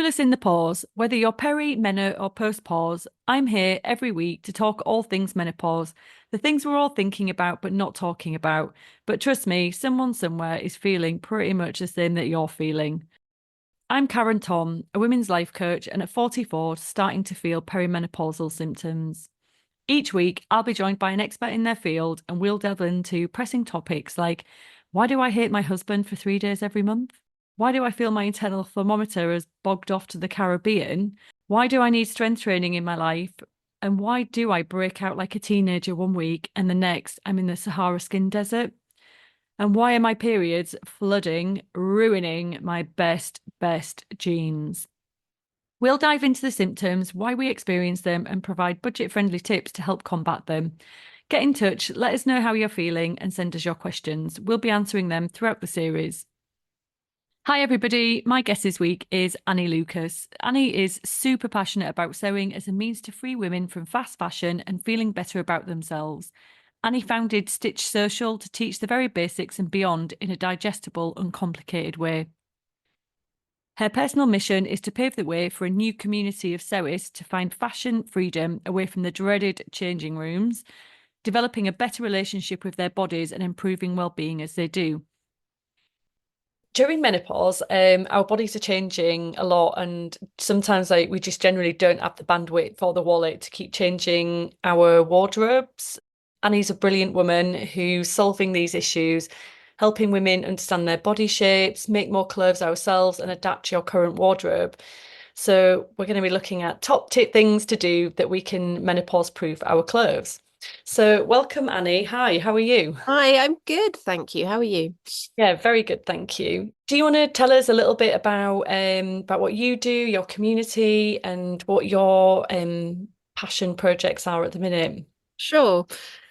Clueless in the pause. Whether you're peri, meno, or post-pause, I'm here every week to talk all things menopause, the things we're all thinking about but not talking about. But trust me, someone somewhere is feeling pretty much the same that you're feeling. I'm Karen Thom, a women's life coach, and at 44, starting to feel perimenopausal symptoms. Each week, I'll be joined by an expert in their field, and we'll delve into pressing topics like, why do I hate my husband for 3 days every month? Why do I feel my internal thermometer has bogged off to the Caribbean? Why do I need strength training in my life? And why do I break out like a teenager one week and the next I'm in the Sahara skin desert? And why are my periods flooding, ruining my best jeans? We'll dive into the symptoms, why we experience them, and provide budget-friendly tips to help combat them. Get in touch, let us know how you're feeling, and send us your questions. We'll be answering them throughout the series. Hi, everybody. My guest this week is Annie Lucas. Annie is super passionate about sewing as a means to free women from fast fashion and feeling better about themselves. Annie founded Stitch Social to teach the very basics and beyond in a digestible, uncomplicated way. Her personal mission is to pave the way for a new community of sewists to find fashion freedom away from the dreaded changing rooms, developing a better relationship with their bodies and improving well-being as they do. During menopause, our bodies are changing a lot, and sometimes we just generally don't have the bandwidth or the wallet to keep changing our wardrobes. Annie's a brilliant woman who's solving these issues, helping women understand their body shapes, make more clothes ourselves, and adapt to your current wardrobe. So we're going to be looking at top tip things to do that we can menopause proof our clothes. So welcome, Annie. Hi, how are you? Hi, I'm good, thank you. How are you? Yeah, very good, thank you. Do you want to tell us a little bit about what you do, your community, and what your passion projects are at the minute? Sure.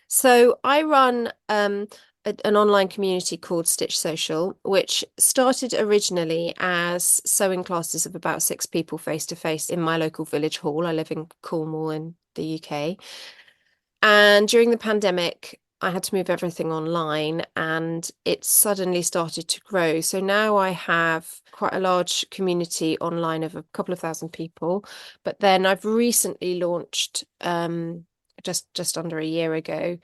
So I run an online community called Stitch Social, which started originally as sewing classes of about 6 people face to face in my local village hall. I live in Cornwall in the UK. And during the pandemic, I had to move everything online and it suddenly started to grow. So now I have quite a large community online of a couple of thousand people. But then I've recently launched, just under a year ago,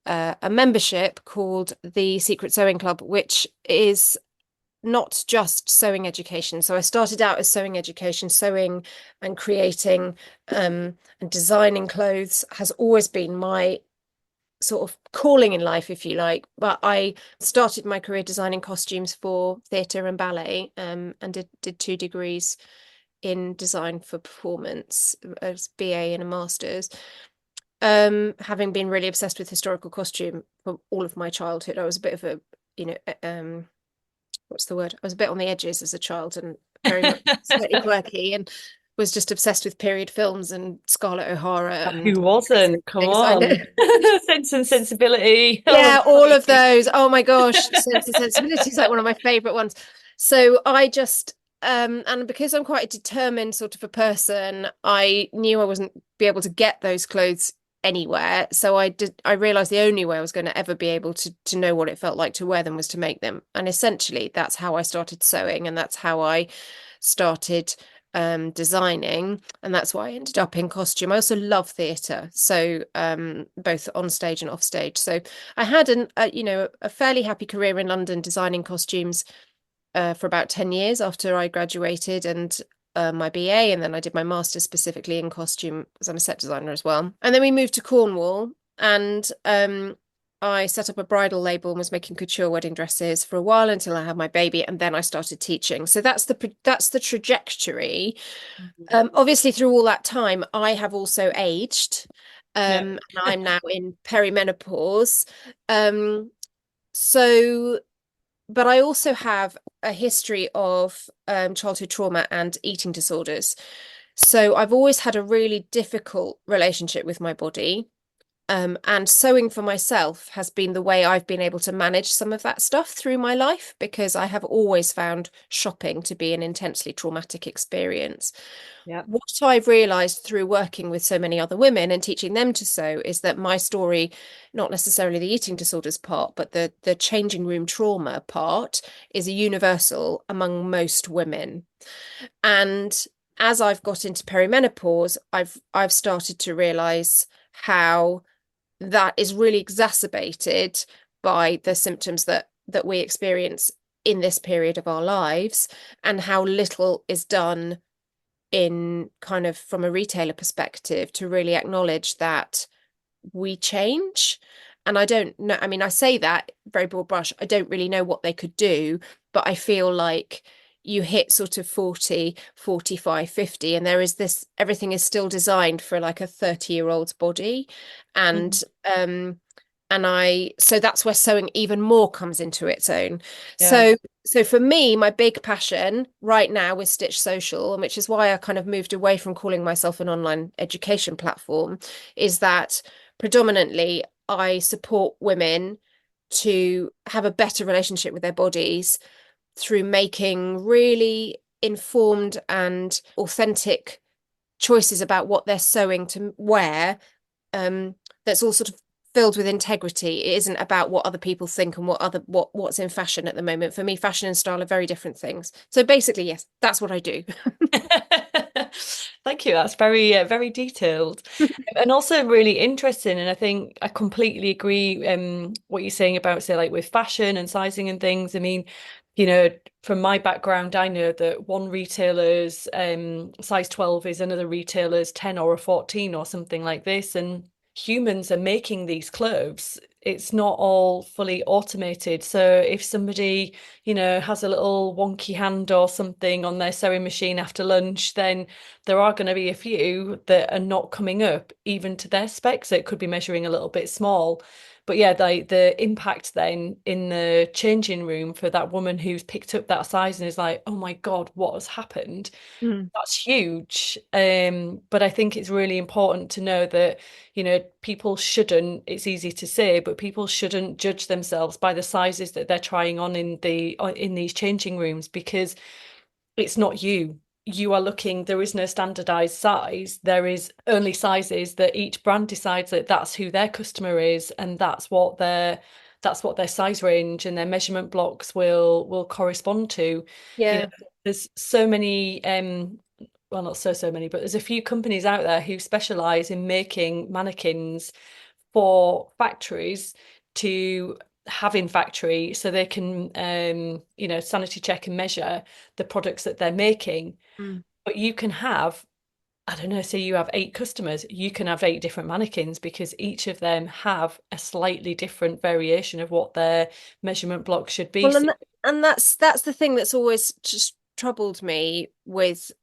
a membership called the Secret Sewing Club, which is not just sewing education. So I started out as sewing education, sewing and creating and designing clothes has always been my sort of calling in life, if you like. But I started my career designing costumes for theatre and ballet, and did 2 degrees in design for performance, as BA and a master's. Having been really obsessed with historical costume for all of my childhood, I was a bit of a, what's the word? I was a bit on the edges as a child and very much slightly quirky, and was just obsessed with period films and Scarlett O'Hara and Who wasn't? Come things. I know. on. Sense and Sensibility. Oh, Yeah, all of those. Oh my gosh, Sense and Sensibility is like one of my favorite ones. So I just and because I'm quite a determined sort of a person, I knew I wasn't be able to get those clothes anywhere. So I realized the only way I was going to ever be able to know what it felt like to wear them was to make them. And essentially that's how I started sewing, and that's how I started designing, and that's why I ended up in costume. I also love theatre, so both on stage and off stage. So I had a fairly happy career in London designing costumes for about 10 years after I graduated, and my BA, and then I did my master's specifically in costume because I'm a set designer as well. And then we moved to Cornwall, and I set up a bridal label and was making couture wedding dresses for a while until I had my baby, and then I started teaching. So that's the trajectory. Obviously, through all that time, I have also aged, Yeah. and I'm now in perimenopause. Um, so, but I also have a history of childhood trauma and eating disorders. So I've always had a really difficult relationship with my body. And sewing for myself has been the way I've been able to manage some of that stuff through my life because I have always found shopping to be an intensely traumatic experience. Yeah. What I've realized through working with so many other women and teaching them to sew is that my story, not necessarily the eating disorders part, but the changing room trauma part, is a universal among most women. And as I've got into perimenopause, I've started to realize how that is really exacerbated by the symptoms that we experience in this period of our lives, and how little is done in kind of from a retailer perspective to really acknowledge that we change. And I don't know, I mean, I say that very broad brush. I don't really know what they could do, but I feel like you hit sort of 40, 45, 50, and there is this, everything is still designed for like a 30-year-old's body. Mm. And so that's where sewing even more comes into its own. Yeah. So for me, my big passion right now with Stitch Social, and which is why I kind of moved away from calling myself an online education platform, is that predominantly I support women to have a better relationship with their bodies through making really informed and authentic choices about what they're sewing to wear, that's all sort of filled with integrity. It isn't about what other people think and what's in fashion at the moment. For me, fashion and style are very different things. So basically, yes, that's what I do. Thank you. That's very detailed and also really interesting. And I think I completely agree what you're saying about, say, like with fashion and sizing and things. I mean, from my background, I know that one retailer's size 12 is another retailer's 10 or a 14 or something like this. And humans are making these clothes. It's not all fully automated. So if somebody, has a little wonky hand or something on their sewing machine after lunch, then there are going to be a few that are not coming up even to their specs. So it could be measuring a little bit small. But yeah, the impact then in the changing room for that woman who's picked up that size and is like, oh my God, what has happened? Mm. That's huge. But I think it's really important to know that, people shouldn't, it's easy to say, but people shouldn't judge themselves by the sizes that they're trying on in these changing rooms because it's not you. You are looking, there is no standardized size. There is only sizes that each brand decides that that's who their customer is, and that's what their size range and their measurement blocks will correspond to. You know, Yeah. there's so many well, not so many, but there's a few companies out there who specialize in making mannequins for factories to have in factory so they can sanity check and measure the products that they're making. Mm. But you can have, I don't know, say you have 8 customers, you can have 8 different mannequins because each of them have a slightly different variation of what their measurement block should be. Well, So, and that's the thing that's always just troubled me with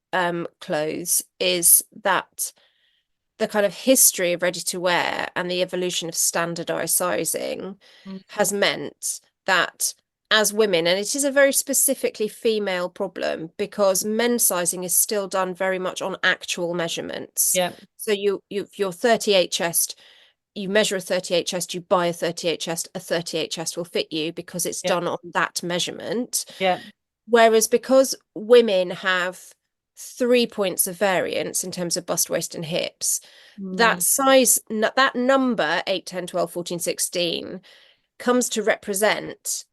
clothes is that the kind of history of ready to wear and the evolution of standardized sizing mm, has meant that as women, and it is a very specifically female problem because men's sizing is still done very much on actual measurements. yeah, So you're 38 chest, you measure a 38 chest, you buy a 38 chest, a 38 chest will fit you because it's yeah, done on that measurement. yeah, Whereas because women have 3 points of variance in terms of bust, waist, and hips, that mm, size, that number, 8, 10, 12, 14, 16, comes to represent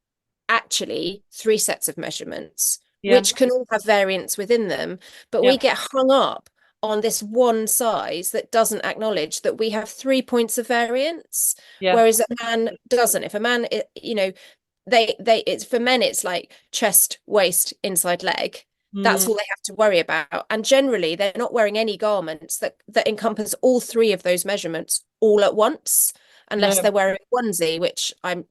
actually 3 sets of measurements, yeah, which can all have variance within them. But we yeah, get hung up on this one size that doesn't acknowledge that we have 3 points of variance, yeah, whereas a man doesn't. If a man, it's for men, it's like chest, waist, inside leg. That's mm, all they have to worry about. And generally, they're not wearing any garments that encompass all three of those measurements all at once, unless no. they're wearing a onesie, which I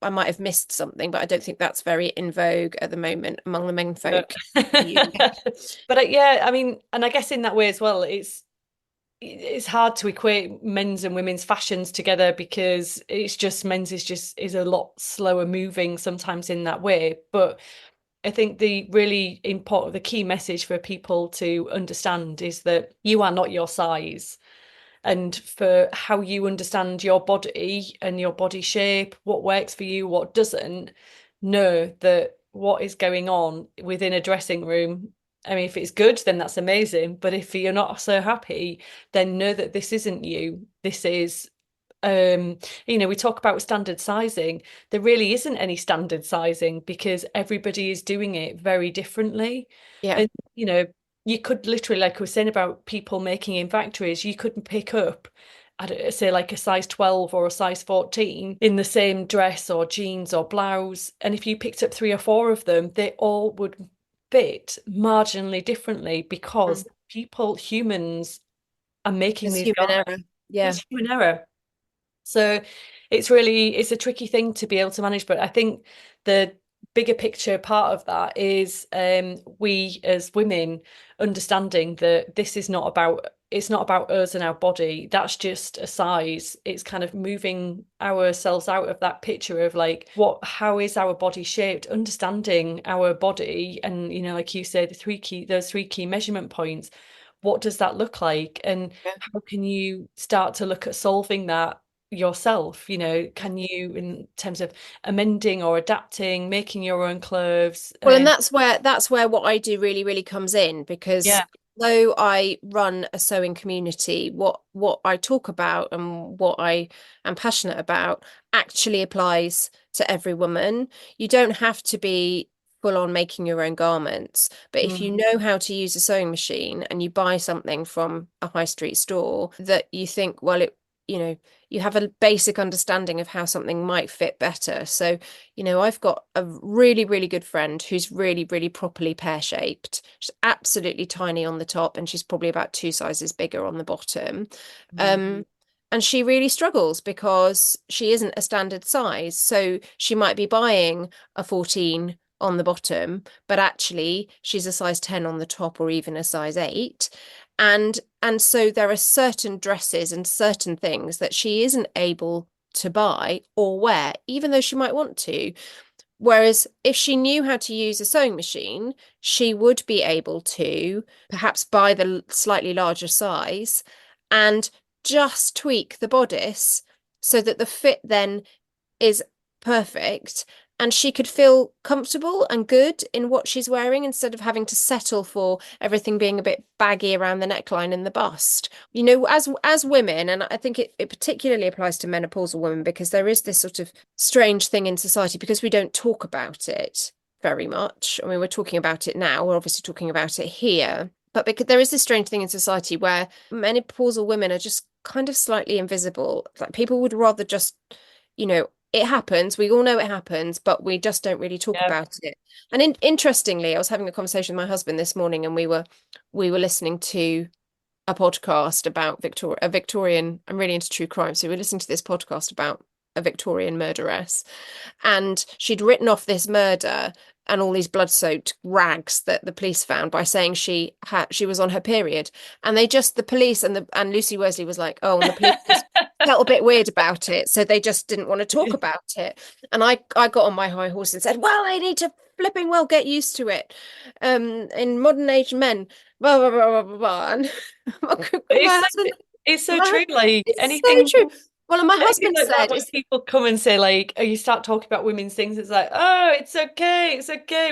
might have missed something, but I don't think that's very in vogue at the moment among the men No. folk in the UK. But yeah, I mean, and I guess in that way as well, it's hard to equate men's and women's fashions together because it's just men's is a lot slower moving sometimes in that way. But I think the key message for people to understand is that you are not your size. and for how you understand your body and your body shape, what works for you, what doesn't, know that what is going on within a dressing room. I mean, if it's good, then that's amazing. But if you're not so happy, then know that this isn't you. This is we talk about standard sizing. There really isn't any standard sizing because everybody is doing it very differently. Yeah. And, you know, you could literally, like I was saying about people making in factories, you couldn't pick up, I don't know, say like a size 12 or a size 14 in the same dress or jeans or blouse. And if you picked up three or four of them, they all would fit marginally differently Mm. because humans are making It's these human garments. error. Yeah. It's human error. So it's a tricky thing to be able to manage, but I think the bigger picture part of that is we as women understanding that this is not about it's not about us and our body. That's just a size. It's kind of moving ourselves out of that picture of like how is our body shaped, understanding our body and like you said, those three key measurement points. What does that look like? And Yeah. how can you start to look at solving that yourself? Can you, in terms of amending or adapting, making your own clothes? Well, and that's where what I do really, really comes in, because Yeah. though I run a sewing community, what I talk about and what I am passionate about actually applies to every woman. You don't have to be full on making your own garments, but if you Mm, know how to use a sewing machine and you buy something from a high street store that you think, well, you know, you have a basic understanding of how something might fit better. So I've got a really, really good friend who's really, really properly pear-shaped. She's absolutely tiny on the top, and she's probably about two sizes bigger on the bottom. mm, Um, and she really struggles because she isn't a standard size. So she might be buying a 14 on the bottom, but actually she's a size 10 on the top or even a size 8. And so there are certain dresses and certain things that she isn't able to buy or wear, even though she might want to. Whereas if she knew how to use a sewing machine, she would be able to perhaps buy the slightly larger size and just tweak the bodice so that the fit then is perfect, and she could feel comfortable and good in what she's wearing instead of having to settle for everything being a bit baggy around the neckline and the bust. As women, and I think it particularly applies to menopausal women, because there is this sort of strange thing in society because we don't talk about it very much. I mean, we're talking about it now, we're obviously talking about it here. But because there is this strange thing in society where menopausal women are just kind of slightly invisible. Like people would rather just, it happens. We all know it happens, but we just don't really talk yeah. about it. And interestingly, I was having a conversation with my husband this morning, and we were listening to a podcast about a Victorian. I'm really into true crime, so we were listening to this podcast about a Victorian murderess, and she'd written off this murder and all these blood-soaked rags that the police found by saying she was on her period. And the police and Lucy Worsley was like, oh, and the police just felt a bit weird about it, so they just didn't want to talk about it. And I got on my high horse and said, well, they need to flipping well get used to it. In modern age men, blah blah blah blah blah. blah. And It's my so, husband, it's so my, true. Like it's so anything, true. Well, and my anything husband like that, said, when is people come and say like, oh, you start talking about women's things, it's like, oh, it's okay.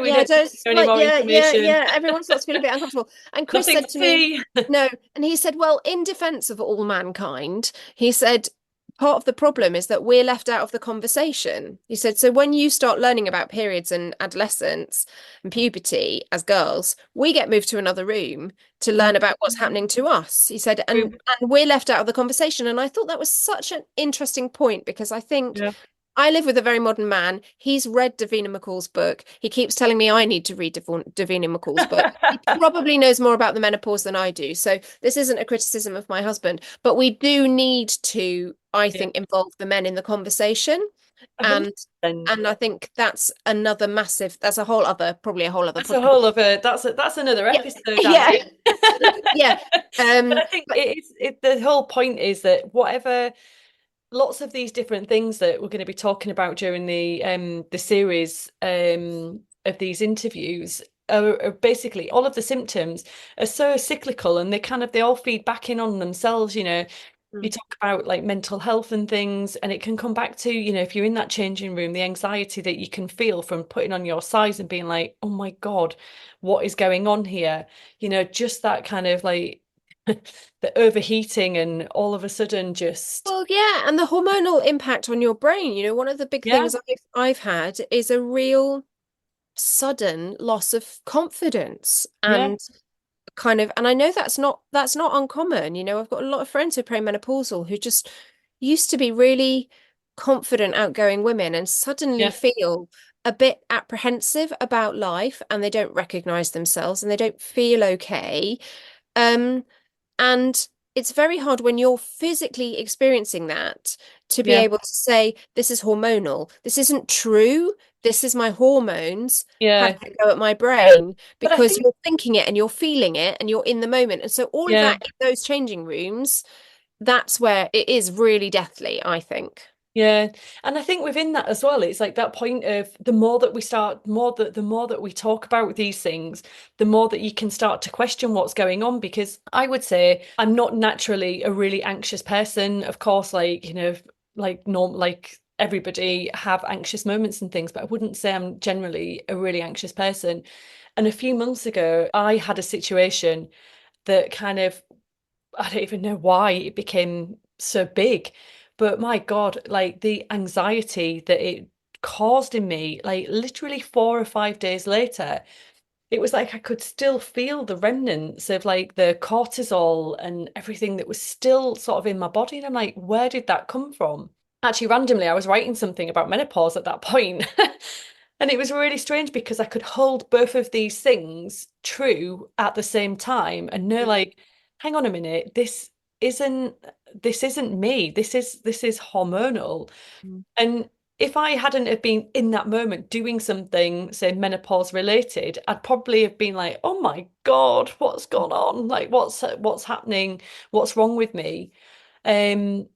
We yeah, don't need just any like, more yeah, yeah, information. yeah. Everyone starts to feel a bit uncomfortable. And Chris Nothing to said to me, see. no. And he said, well, in defense of all mankind, he said, part of the problem is that we're left out of the conversation. He said, so when you start learning about periods and adolescence and puberty as girls, we get moved to another room to Mm, learn about what's happening to us. He said, and true. we're left out of the conversation. And I thought that was such an interesting point, because I think Yeah. I live with a very modern man. He's read Davina McCall's book. He keeps telling me I need to read Davina McCall's book. He probably knows more about the menopause than I do. So this isn't a criticism of my husband, but we do need to, I Yeah. think, involve the men in the conversation. And 100%. and I think that's another massive, that's a whole other, probably a whole other That's a podcast. whole other that's another Yeah, episode, yeah, Annie. yeah. But I think But the whole point is that whatever lots of these different things that we're going to be talking about during the series of these interviews are basically all of the symptoms are so cyclical, and they all feed back in on themselves. you Mm. talk about like mental health and things, and it can come back to, if you're in that changing room, the anxiety that you can feel from putting on your size and being like, oh my God, what is going on here? Just that kind of like the overheating and all of a sudden just, Well, yeah, and the hormonal impact on your brain. One of the big yeah, things I've had is a real sudden loss of confidence yeah, and kind of, and I know that's not uncommon. I've got a lot of friends who are perimenopausal who just used to be really confident, outgoing women and suddenly yeah, feel a bit apprehensive about life and they don't recognize themselves and they don't feel okay. Um, and it's very hard when you're physically experiencing that to be yeah, able to say, this is hormonal. This isn't true. This is my hormones yeah. having a go at my brain But I because think, you're thinking it and you're feeling it and you're in the moment. And so all of yeah. that in those changing rooms, that's where it is really deathly, I think. Yeah. And I think within that as well, it's like that point of the more that we start, the more that we talk about these things, the more that you can start to question what's going on. Because I would say I'm not naturally a really anxious person. Of course, like, like everybody have anxious moments and things, but I wouldn't say I'm generally a really anxious person. And a few months ago, I had a situation that kind of, I don't even know why it became so big, but my God, like the anxiety that it caused in me, like literally 4 or 5 days later, it was like I could still feel the remnants of like the cortisol and everything that was still sort of in my body. And I'm like, where did that come from? Actually, randomly, I was writing something about menopause at that point. And it was really strange because I could hold both of these things true at the same time and know like, hang on a minute, isn't this isn't me. This is hormonal. Mm. And if I hadn't have been in that moment doing something, say menopause related, I'd probably have been like, oh my God, what's gone on? Like what's happening? What's wrong with me? And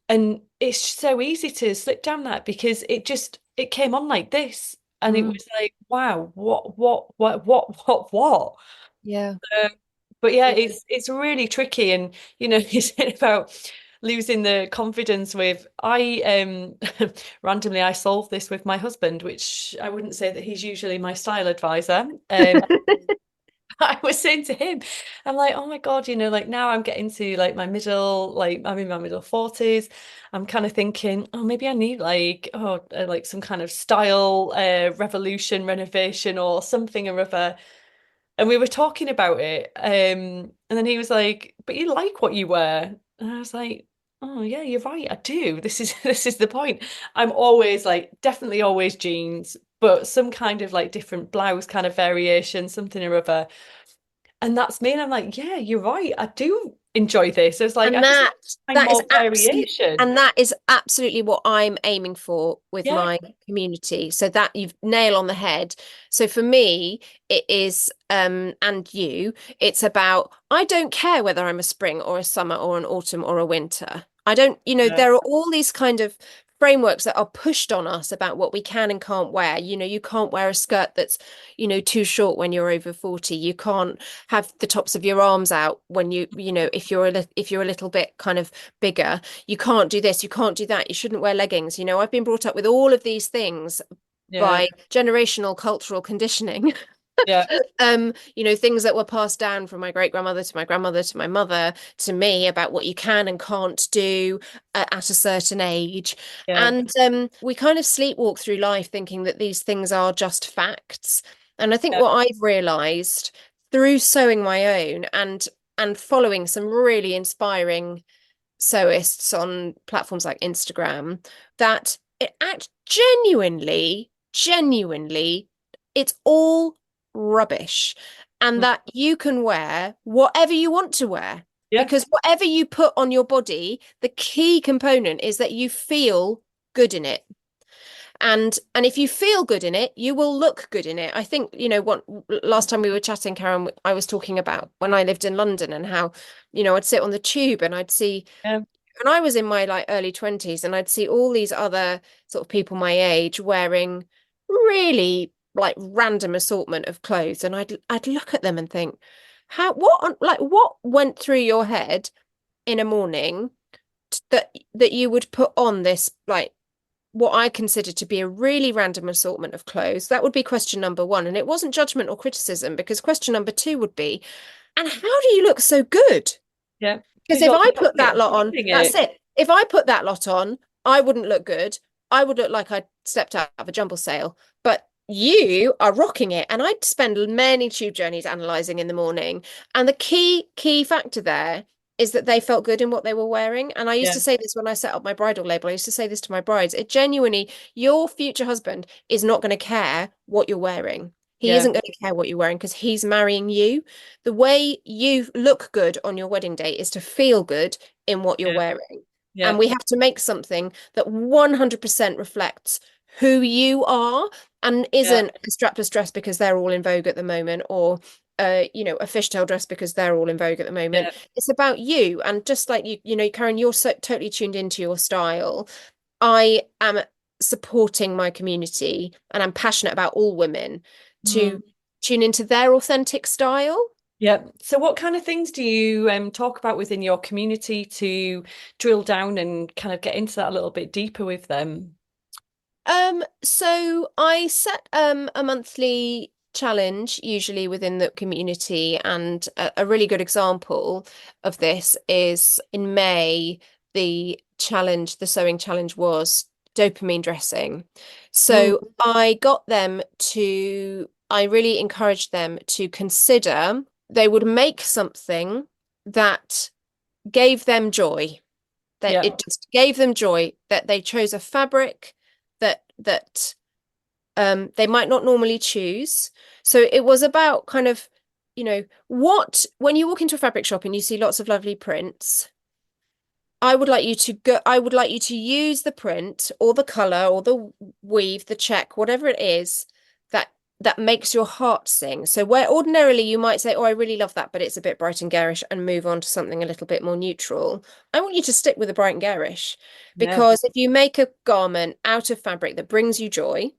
it's so easy to slip down that because it came on like this. And it Mm. was like, wow, what? Yeah. Um, but yeah, Yeah. it's really tricky. And you said about losing the confidence with randomly I solved this with my husband, which I wouldn't say that he's usually my style advisor. I was saying to him, I'm like, oh my God, like now I'm getting to like like I'm in my middle 40s. I'm kind of thinking, oh, maybe I need like some kind of style revolution, renovation or something or other. And we were talking about it. And then he was like, but you like what you wear. And I was like, oh yeah, you're right, I do. This is this is the point. I'm always like definitely always jeans, but some kind of like different blouse kind of variation, something or other. And that's me. And I'm like, yeah, you're right. I do enjoy this. It's like I And just that find that is more absolutely variation. and that is absolutely what I'm aiming for with Yeah, my community. So that you've nail on the head. So for me, it is and you, it's about I don't care whether I'm a spring or a summer or an autumn or a winter. I don't, yeah, there are all these kind of frameworks that are pushed on us about what we can and can't wear. You can't wear a skirt that's, too short when you're over 40. You can't have the tops of your arms out when if you're a little bit kind of bigger. You can't do this, you can't do that, you shouldn't wear leggings. I've been brought up with all of these things yeah, by generational cultural conditioning. yeah, Things that were passed down from my great grandmother to my grandmother to my mother to me about what you can and can't do at a certain age. yeah, And we kind of sleepwalk through life thinking that these things are just facts. And I think yeah, what I've realized through sewing my own and following some really inspiring sewists on platforms like Instagram, that it act genuinely, it's all rubbish. And mm, that you can wear whatever you want to wear. yeah, Because whatever you put on your body, the key component is that you feel good in it. And if you feel good in it, you will look good in it. I think, what last time we were chatting, Karen, I was talking about when I lived in London and how, I'd sit on the tube and I'd see yeah, when I was in my like early 20s and I'd see all these other sort of people my age wearing really like random assortment of clothes and I'd look at them and think, what went through your head in a morning that you would put on this, like, what I consider to be a really random assortment of clothes? That would be question number one. And it wasn't judgment or criticism, because question number two would be, and how do you look so good? Yeah. Because Because if you're I put loving it that and lot on, feeling that's it. it. If I put that lot on, I wouldn't look good. I would look like I'd stepped out of a jumble sale. But you are rocking it. And I'd spend many tube journeys analysing in the morning. And the key factor there is that they felt good in what they were wearing. And I used to Yeah. say this when I set up my bridal label. I used to say this to my brides. It genuinely, your future husband is not going to care what you're wearing. He Yeah. isn't going to care what you're wearing because he's marrying you. The way you look good on your wedding day is to feel good in what you're Yeah. wearing. And Yeah. we have to make something that 100% reflects who you are and Yeah. isn't a strapless dress because they're all in vogue at the moment, or a fishtail dress because they're all in vogue at the moment. Yeah. It's about you. And just like Karen, you're so totally tuned into your style. I am supporting my community and I'm passionate about all women to Mm. tune into their authentic style. Yeah. So what kind of things do you talk about within your community to drill down and kind of get into that a little bit deeper with them? So I set a monthly challenge usually within the community, and a really good example of this is in May, the sewing challenge was dopamine dressing. Mm. So I really encouraged them to consider they would make something that gave them joy, that Yeah. it just gave them joy, that they chose a fabric that they might not normally choose. So it was about kind of, what when you walk into a fabric shop and you see lots of lovely prints, I would like you to use the print or the color or the weave, the check, whatever it is that that makes your heart sing. So where ordinarily you might say, "Oh, I really love that, but it's a bit bright and garish," and move on to something a little bit more neutral. I want you to stick with the bright and garish, Yeah. because if you make a garment out of fabric that brings you joy,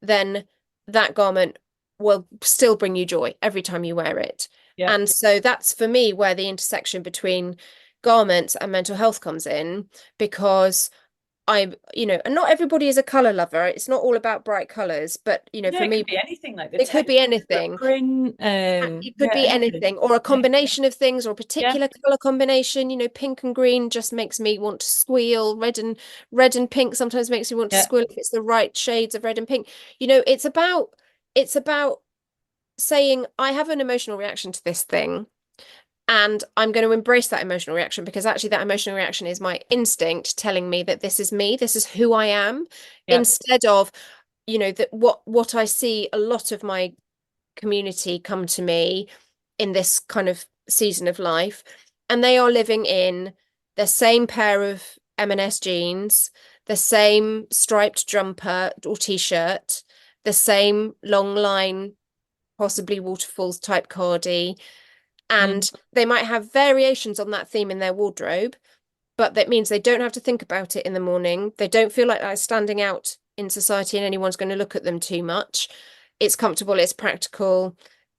then that garment will still bring you joy every time you wear it. Yeah. And so that's for me where the intersection between garments and mental health comes in, because and not everybody is a color lover. It's not all about bright colors, but Yeah, for it me, could be anything like the it could texture, be the anything. print, It could yeah, be anything. anything, or a Yeah. combination of things, or a Yeah. particular color combination. Pink and green just makes me want to squeal. Red and pink sometimes makes me want to Yeah. squeal if it's the right shades of red and pink. It's about saying, I have an emotional reaction to this thing, and I'm going to embrace that emotional reaction, because actually that emotional reaction is my instinct telling me that this is me, this is who I am, Yeah. instead of, that what I see a lot of my community come to me in this kind of season of life, and they are living in the same pair of M&S jeans, the same striped jumper or t-shirt, the same long line, possibly waterfalls type cardi, Mm. and they might have variations on that theme in their wardrobe, but that means they don't have to think about it in the morning. They don't feel like they're standing out in society and anyone's going to look at them too much. It's comfortable, it's practical.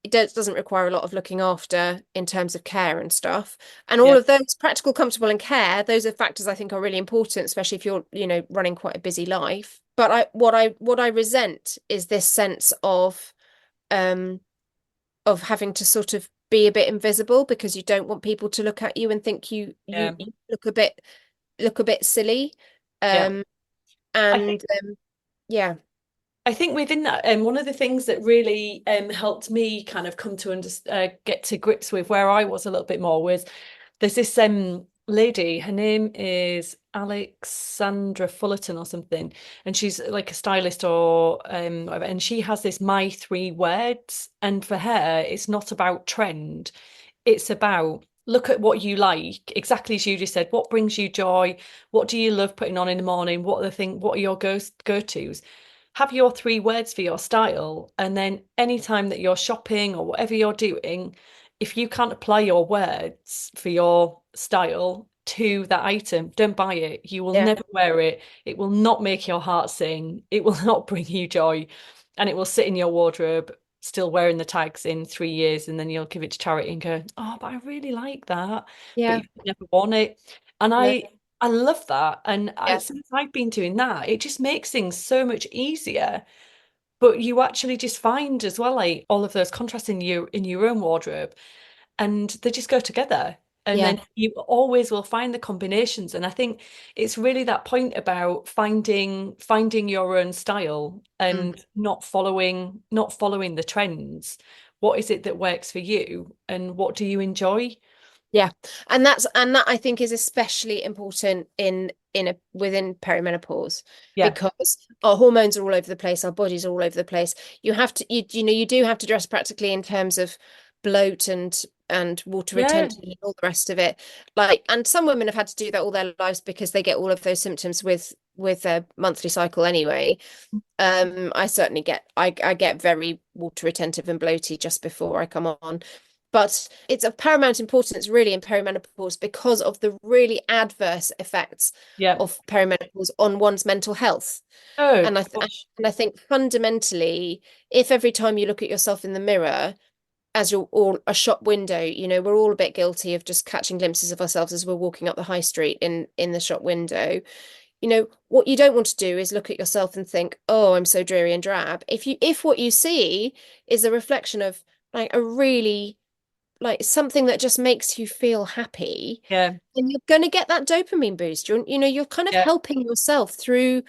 Doesn't require a lot of looking after in terms of care and stuff. And all Yeah. of those, practical, comfortable, and care, those are factors I think are really important, especially if you're, running quite a busy life. But what I resent is this sense um of having to sort of be a bit invisible, because you don't want people to look at you and think you Yeah. you look a bit silly. Yeah. Um I think and yeah. I think within that, one of the things that really helped me kind of come to get to grips with where I was a little bit more was there's this lady, her name is Alexandra Fullerton or something, and she's like a stylist or whatever, and she has this my three words, and for her, it's not about trend, it's about look at what you like, exactly as you just said, what brings you joy, what do you love putting on in the morning, what are your go-tos? Have your three words for your style, and then anytime that you're shopping or whatever you're doing, if you can't apply your words for your style to that item, don't buy it. You will Yeah. never wear it. It will not make your heart sing. It will not bring you joy. And it will sit in your wardrobe, still wearing the tags in 3 years. And then you'll give it to charity and go, oh, but I really like that. But Yeah. you've never worn it. And No. I love that. And Yeah. since I've been doing that, it just makes things so much easier. But you actually just find as well, like all of those contrasts in your own wardrobe, and they just go together. And Yeah. then you always will find the combinations. And I think it's really that point about finding your own style Mm. and not following the trends. What is it that works for you, and what do you enjoy? Yeah. And that I think is especially important in a within perimenopause, Yeah, because our hormones are all over the place, our bodies are all over the place. You have to you know you do have to dress practically in terms of bloat and water yeah, retention and all the rest of it. Like, and some women have had to do that all their lives because they get all of those symptoms with their monthly cycle anyway. I certainly I get very water retentive and bloaty just before I come on. But it's of paramount importance really in perimenopause because of the really adverse effects yeah. of perimenopause on one's mental health. Oh And gosh, I think fundamentally, if every time you look at yourself in the mirror as you're all a shop window, we're all a bit guilty of just catching glimpses of ourselves as we're walking up the high street in the shop window. What you don't want to do is look at yourself and think, oh, I'm so dreary and drab. If what you see is a reflection of like a really like something that just makes you feel happy, yeah, then you're going to get that dopamine boost. You're kind of yeah, helping yourself through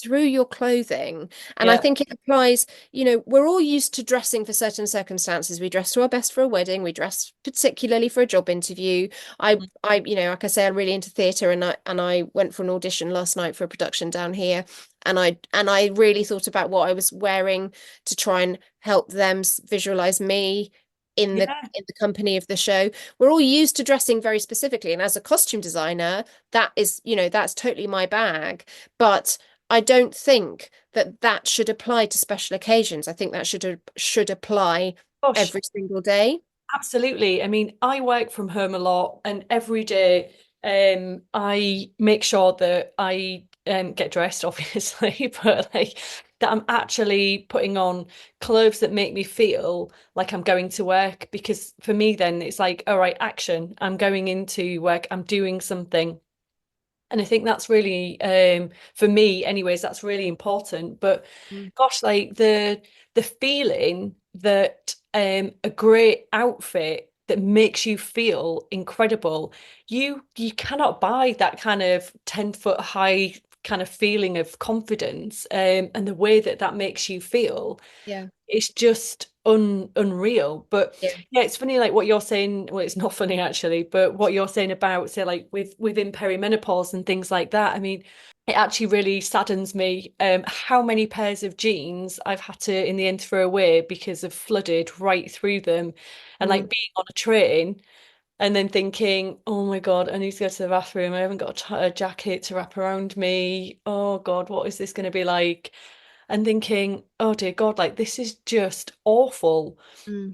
your clothing. And I yeah, think it applies, we're all used to dressing for certain circumstances. We dress to our best for a wedding, we dress particularly for a job interview. Like I say, I'm really into theatre, and I went for an audition last night for a production down here. And I really thought about what I was wearing to try and help them visualize me in the yeah. in the company of the show. We're all used to dressing very specifically, and as a costume designer, that's totally my bag. But I don't think that should apply to special occasions. I think that should apply Gosh, every single day. absolutely. I mean, I work from home a lot, and every day, I make sure that I get dressed, obviously, but like that I'm actually putting on clothes that make me feel like I'm going to work. Because for me, then it's like, all right, action. I'm going into work. I'm doing something. And I think that's really, for me, anyways, that's really important. But Mm. gosh, like the feeling that a great outfit that makes you feel incredible, you cannot buy that kind of 10-foot high kind of feeling of confidence, and the way that that makes you feel, Yeah. it's just unreal. But Yeah. yeah, it's funny like what you're saying. Well, it's not funny actually, but what you're saying about say like within perimenopause and things like that. I mean, it actually really saddens me how many pairs of jeans I've had to in the end throw away because of flooded right through them, and like Mm. being on a train and then thinking, oh my God, I need to go to the bathroom. I haven't got a jacket to wrap around me. Oh God, what is this going to be like? And thinking, oh dear God, like this is just awful. Mm.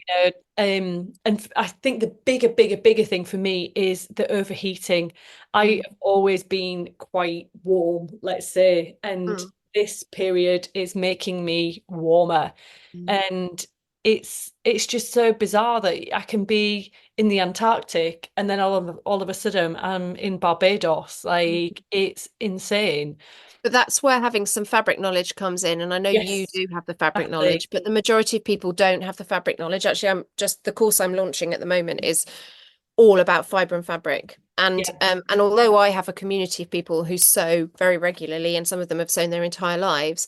And I think the bigger thing for me is the overheating. I Mm. have always been quite warm, let's say, and Mm. this period is making me warmer. Mm. And it's just so bizarre that I can be in the Antarctic and then all of a sudden I'm in Barbados. Mm. Like it's insane. But that's where having some fabric knowledge comes in. And I know you Yes, do have the fabric exactly. knowledge, but the majority of people don't have the fabric knowledge. Actually, the course I'm launching at the moment is all about fiber and fabric. Yeah, And although I have a community of people who sew very regularly, and some of them have sewn their entire lives,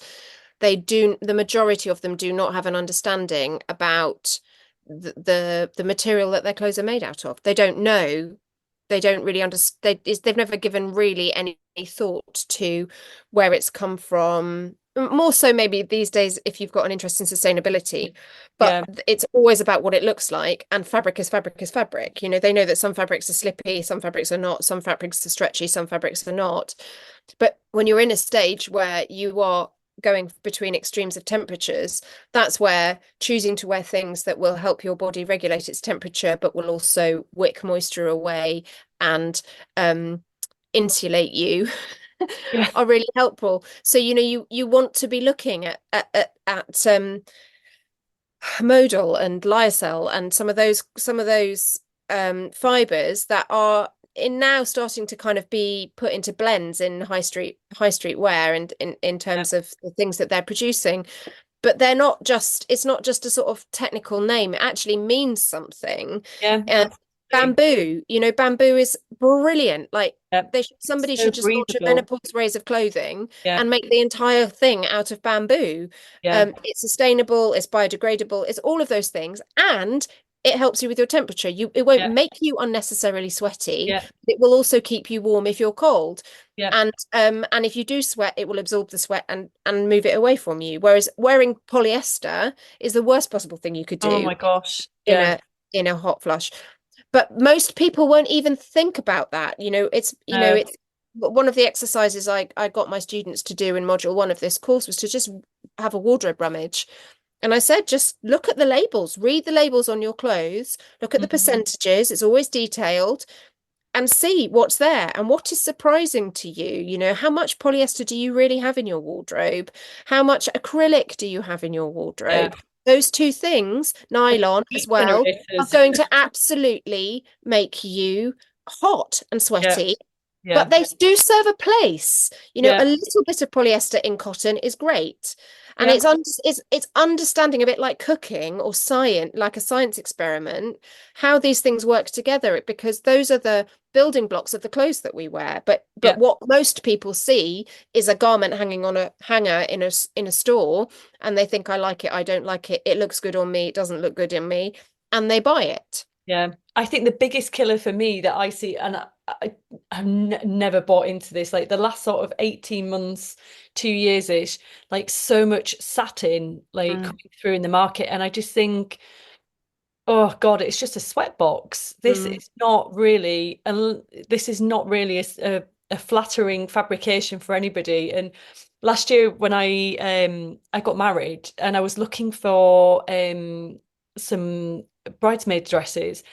the majority of them do not have an understanding about the material that their clothes are made out of. They don't know. They don't really understand. They've never given really any thought to where it's come from. More so maybe these days if you've got an interest in sustainability, but yeah, it's always about what it looks like. And fabric is fabric is fabric. They know that some fabrics are slippy, some fabrics are not, some fabrics are stretchy, some fabrics are not. But when you're in a stage where you are going between extremes of temperatures, that's where choosing to wear things that will help your body regulate its temperature, but will also wick moisture away and insulate you yeah, are really helpful. So you want to be looking at modal and lyocell and some of those fibers that are in now starting to kind of be put into blends in high street wear, and in Yeah. terms of the things that they're producing. But they're not just, it's not just a sort of technical name. It actually means something. Yeah, And absolutely. bamboo, bamboo is brilliant. Like, Yeah. It's somebody so should just launch a breathable. menopause raise of clothing Yeah. and make the entire thing out of bamboo. Yeah. It's sustainable, it's biodegradable, it's all of those things, and it helps you with your temperature. It won't Yeah. make you unnecessarily sweaty. Yeah. It will also keep you warm if you're cold. Yeah. And if you do sweat, it will absorb the sweat and move it away from you. Whereas wearing polyester is the worst possible thing you could Oh do my gosh. in Yeah. a hot flush. But most people won't even think about that. No. It's one of the exercises I got my students to do in module 1 of this course was to just have a wardrobe rummage. And I said, just look at the labels, read the labels on your clothes, look at the Mhm. percentages, it's always detailed, and see what's there and what is surprising to you. How much polyester do you really have in your wardrobe? How much acrylic do you have in your Yeah. wardrobe? Those two things, Like nylon as heat well, are generators. going to absolutely make you hot and Yeah. sweaty. Yeah. But they do serve a place. A Yeah. little bit of polyester in cotton is great. And Yeah. it's understanding a bit like cooking or science, like a science experiment, how these things work together, because those are the building blocks of the clothes that we wear. But Yeah. what most people see is a garment hanging on a hanger in a store, and they think, I like it, I don't like it, it looks good on me, it doesn't look good on me, and they buy it. Yeah. I think the biggest killer for me that I see, and I've n never bought into this, like the last sort of 18 months, 2 years-ish, like so much satin like Mm, coming through in the market. And I just think, oh God, it's just a sweat box. mm, This is not really a flattering fabrication for anybody. And last year when I got married and I was looking for some bridesmaid dresses,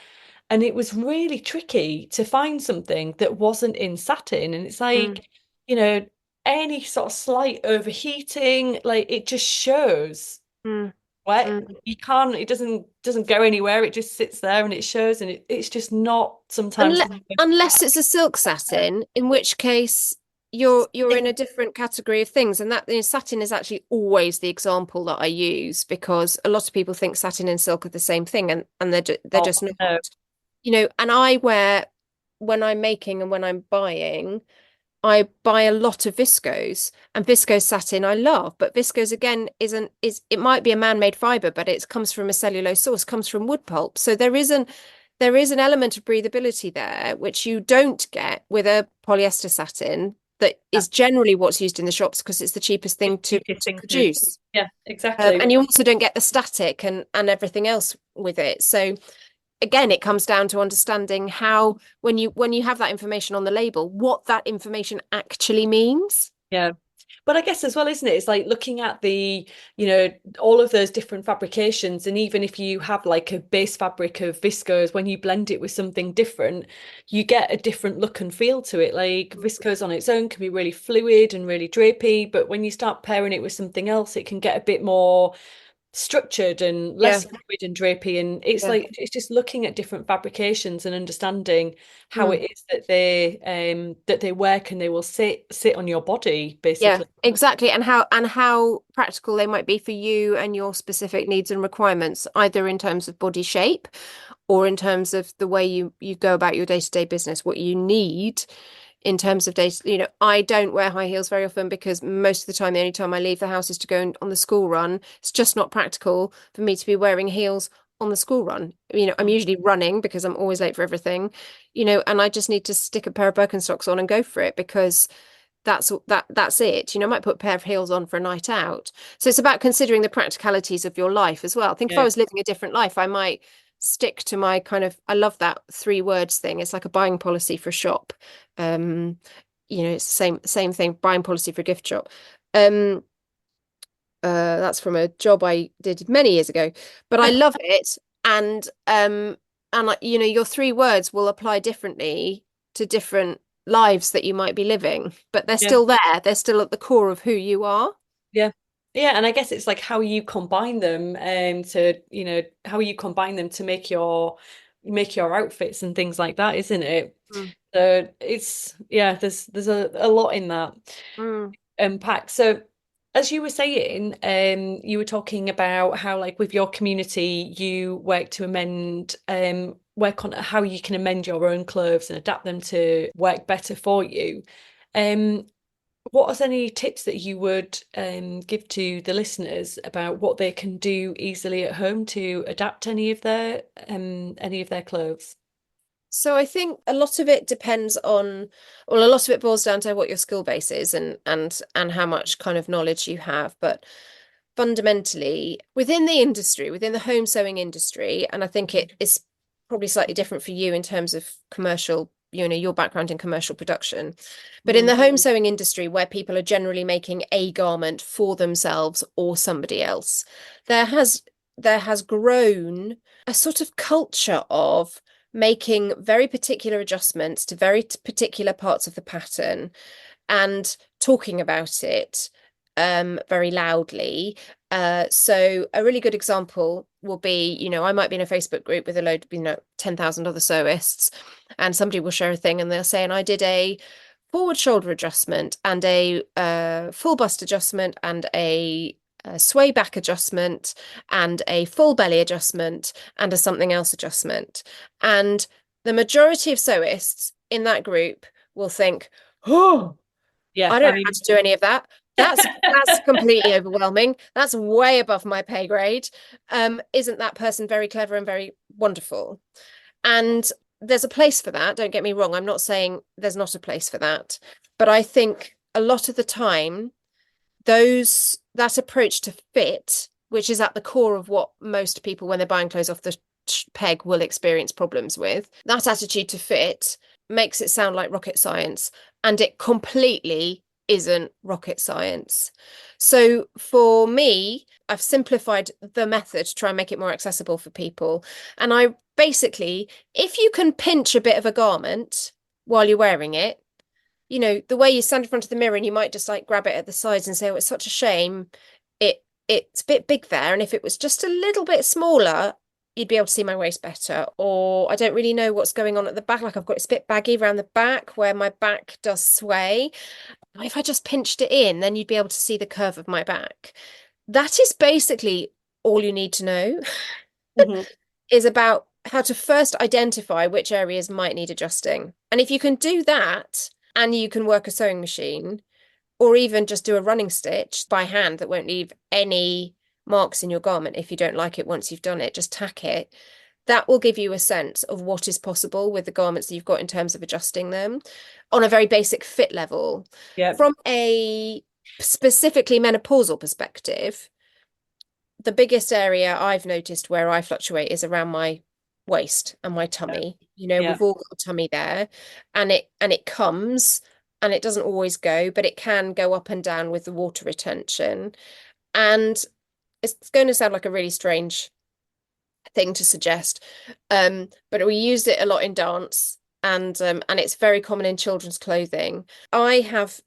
and it was really tricky to find something that wasn't in satin. And it's mm, like, you know, any sort of slight overheating, like it just shows mm, wet. mm. You can't, it doesn't go anywhere. It just sits there and it shows, and it's just not sometimes Unless, the unless it's a silk satin, in which case you're in a different category of things. And that, satin is actually always the example that I use, because a lot of people think satin and silk are the same thing, and they're Oh, just not. no. And I wear, when I'm making and when I'm buying, I buy a lot of viscose, and viscose satin I love, but viscose again is it might be a man-made fiber, but it comes from a cellulose source, comes from wood pulp. So there is an element of breathability there, which you don't get with a polyester satin that Yeah. is generally what's used in the shops, because it's the cheapest It's thing the to, cheapest to thing to, produce. yeah, exactly. And you also don't get the static and everything else with it. So again, it comes down to understanding how, when you have that information on the label, what that information actually means. Yeah. But I guess as well, isn't it? It's like looking at all of those different fabrications. And even if you have like a base fabric of viscose, when you blend it with something different, you get a different look and feel to it. Like viscose on its own can be really fluid and really drapey, but when you start pairing it with something else, it can get a bit more structured and Yeah, less fluid and drapey. And it's yeah. like it's just looking at different fabrications and understanding how Mm. it is that they work, and they will sit on your body Yeah, basically. exactly. And how practical they might be for you and your specific needs and requirements, either in terms of body shape or in terms of the way you go about your day-to-day business, what you need in terms of days. I don't wear high heels very often, because most of the time, the only time I leave the house is to go on the school run. It's just not practical for me to be wearing heels on the school run. I'm usually running because I'm always late for everything, and I just need to stick a pair of Birkenstocks on and go for it, because that's it. I might put a pair of heels on for a night out. So it's about considering the practicalities of your life as well. I think if I Yeah. was living a different life, I might stick to my kind of, I love that 3 words thing. It's like a buying policy for a shop. Um, it's the same thing, buying policy for a gift shop. Um, that's from a job I did many years ago, but I love it. And your 3 words will apply differently to different lives that you might be living, but they're Yeah. still there. They're still at the core of who you are. Yeah. Yeah, and I guess it's like how you combine them, how you combine them to make make your outfits and things like that, isn't it? Mm, So it's yeah, there's a lot in that mm. unpack. So as you were saying, you were talking about how like with your community you work to work on how you can amend your own clothes and adapt them to work better for you. Um, what are any tips that you would give to the listeners about what they can do easily at home to adapt any of their clothes? So I think a lot of it depends on, well, a lot of it boils down to what your skill base is and how much kind of knowledge you have. But fundamentally, within the industry, within the home sewing industry, and I think it is probably slightly different for you in terms of commercial, your background in commercial production. But in Mm. the home sewing industry, where people are generally making a garment for themselves or somebody else, there has there has grown a sort of culture of making very particular adjustments to very particular parts of the pattern and talking about it very loudly. So a really good example will be, I might be in a Facebook group with a load, 10,000 other sewists, and somebody will share a thing and they'll say, and I did a forward shoulder adjustment and a full bust adjustment and a sway back adjustment and a full belly adjustment and a something else adjustment. And the majority of sewists in that group will think, oh, Yeah, I don't I know how mean, to do any of that. That's completely overwhelming. That's way above my pay grade. Isn't that person very clever and very wonderful? And there's a place for that. Don't get me wrong. I'm not saying there's not a place for that, but I think a lot of the time, that approach to fit, which is at the core of what most people, when they're buying clothes off the peg, will experience problems with, that attitude to fit makes it sound like rocket science, and it completely isn't rocket science. So for me, I've simplified the method to try and make it more accessible for people. And I basically, if you can pinch a bit of a garment while you're wearing it, the way you stand in front of the mirror and you might just like grab it at the sides and say, oh, it's such a shame. It's a bit big there. And if it was just a little bit smaller, you'd be able to see my waist better. Or I don't really know what's going on at the back. Like I've got it's a bit baggy around the back where my back does sway. If I just pinched it in, then you'd be able to see the curve of my back. That is basically all you need to know mhm. is about how to first identify which areas might need adjusting. And if you can do that and you can work a sewing machine or even just do a running stitch by hand that won't leave any marks in your garment if you don't like it once you've done it, just tack it. That will give you a sense of what is possible with the garments that you've got in terms of adjusting them on a very basic fit level. Yeah, From a specifically menopausal perspective, the biggest area I've noticed where I fluctuate is around my waist and my yeah, tummy. yeah, We've all got a tummy there, and it comes and it doesn't always go, but it can go up and down with the water retention. And it's going to sound like a really strange thing to suggest, but we used it a lot in dance, and it's very common in children's clothing. I have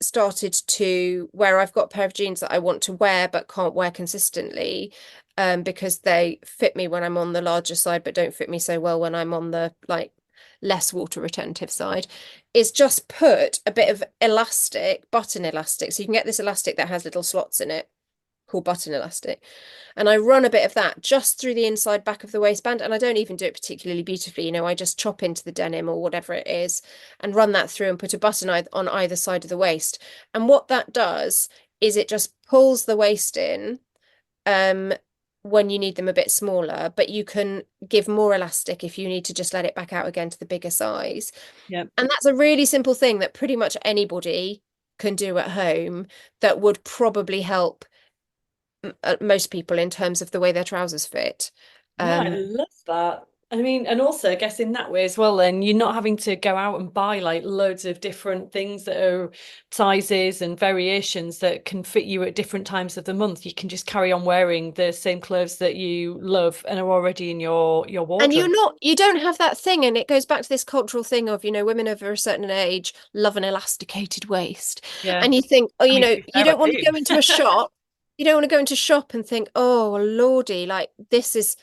started to where I've got a pair of jeans that I want to wear but can't wear consistently, because they fit me when I'm on the larger side but don't fit me so well when I'm on the like less water retentive side, is just put a bit of elastic, button elastic. So you can get this elastic that has little slots in it called button elastic. And I run a bit of that just through the inside back of the waistband. And I don't even do it particularly beautifully. I just chop into the denim or whatever it is and run that through and put a button on either side of the waist. And what that does is it just pulls the waist in um, when you need them a bit smaller, but you can give more elastic if you need to just let it back out again to the bigger size. yeah. And that's a really simple thing that pretty much anybody can do at home that would probably help most people in terms of the way their trousers fit. No, I Um, love that. I mean, and also, I guess in that way as well, then you're not having to go out and buy like loads of different things that are sizes and variations that can fit you at different times of the month. You can just carry on wearing the same clothes that you love and are already in your and wardrobe. you don't have that thing, and it goes back to this cultural thing of, women over a certain age love an elasticated waist. Yeah. And you think, oh, I mean, to be you fair, I don't want to do. go into a shop. You don't want to go into a shop and think, oh, lordy, like this is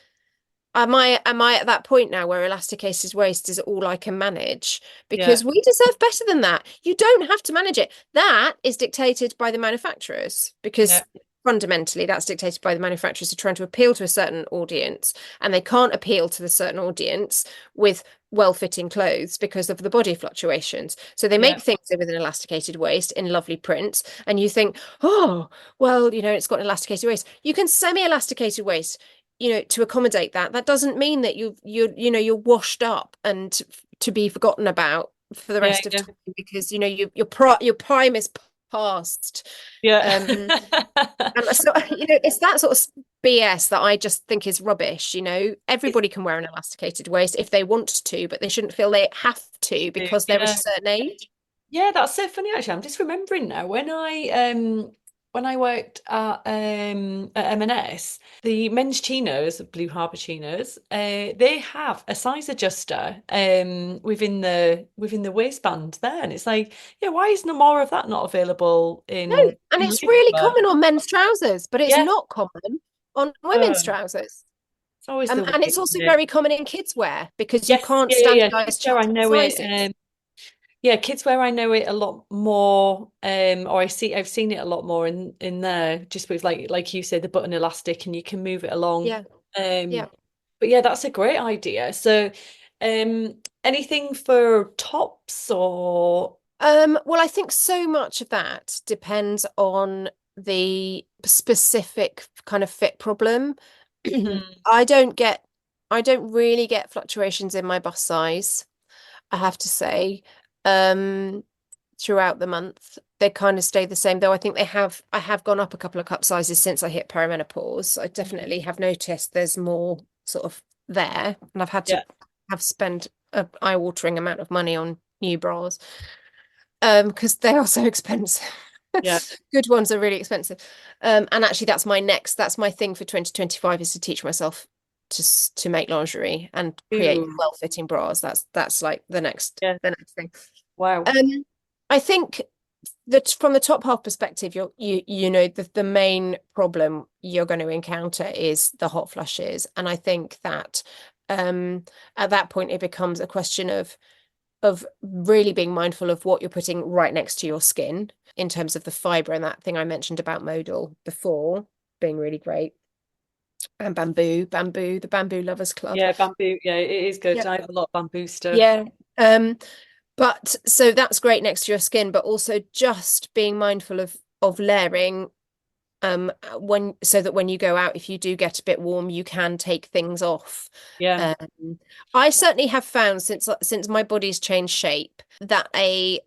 Am I at that point now where elasticated waist is all I can manage? Yeah, Because we deserve better than that. You don't have to manage it. That is dictated by the manufacturers yeah, because fundamentally that's dictated by the manufacturers who are trying to appeal to a certain audience and they can't appeal to the certain audience with well-fitting clothes because of the body fluctuations. So they yeah, make things with an elasticated waist in lovely prints and you think, oh, well, it's got an elasticated waist. You can semi-elasticated waist to accommodate that. That doesn't mean that you're washed up and to be forgotten about for the yeah, rest of yeah, time because your prime is past. yeah. Um, and so it's that sort of BS that I just think is rubbish. It's Everybody can wear an elasticated waist if they want to, but they shouldn't feel they have to because they're a yeah. certain age. Yeah, that's so funny actually. I'm just remembering now when I worked at M&S, the men's chinos, Blue Harbour chinos, they have a size adjuster within the waistband there. And it's like, yeah, why isn't more of that not available No, and in it's ladies' really wear? common on men's trousers, but it's Yeah. not common on women's Oh, trousers. it's always the way, And it's isn't also it? very common in kids' wear because you Yes, can't yeah, yeah, yeah. standardize Kids wear, I children's know it. sizes. Yeah, kids wear I know it a lot more, or I've seen it a lot more in there, just with like you said, the button elastic and you can move it along. Yeah, Um, yeah. but yeah, that's a great idea. So, anything for tops or Well, I think so much of that depends on the specific kind of fit problem. mm, I don't get, I don't really get fluctuations in my bust size, I have to say. Um, Throughout the month. They kind of stay the same, though I have gone up a couple of cup sizes since I hit perimenopause. I mm, definitely have noticed there's more sort of there, and I've had to yeah, have spent a eye-watering amount of money on new bras. Because they are so expensive. yeah, Good ones are really expensive. And actually that's my thing for 2025 is to teach myself to make lingerie and create ooh, well-fitting bras. That's like yeah, the next thing. wow, Um, I think that from the top half perspective, the main problem you're going to encounter is the hot flushes, and I think that at that point it becomes a question of really being mindful of what you're putting right next to your skin in terms of the fiber and that thing I mentioned about modal before being really great, and the Bamboo Lovers Club. yeah, bamboo, yeah, it is good. Yeah. I have a lot of bamboo stuff. Yeah. Um, But so that's great next to your skin, but also just being mindful of layering when so that when you go out, if you do get a bit warm, you can take things off. Yeah, I certainly have found since my body's changed shape that a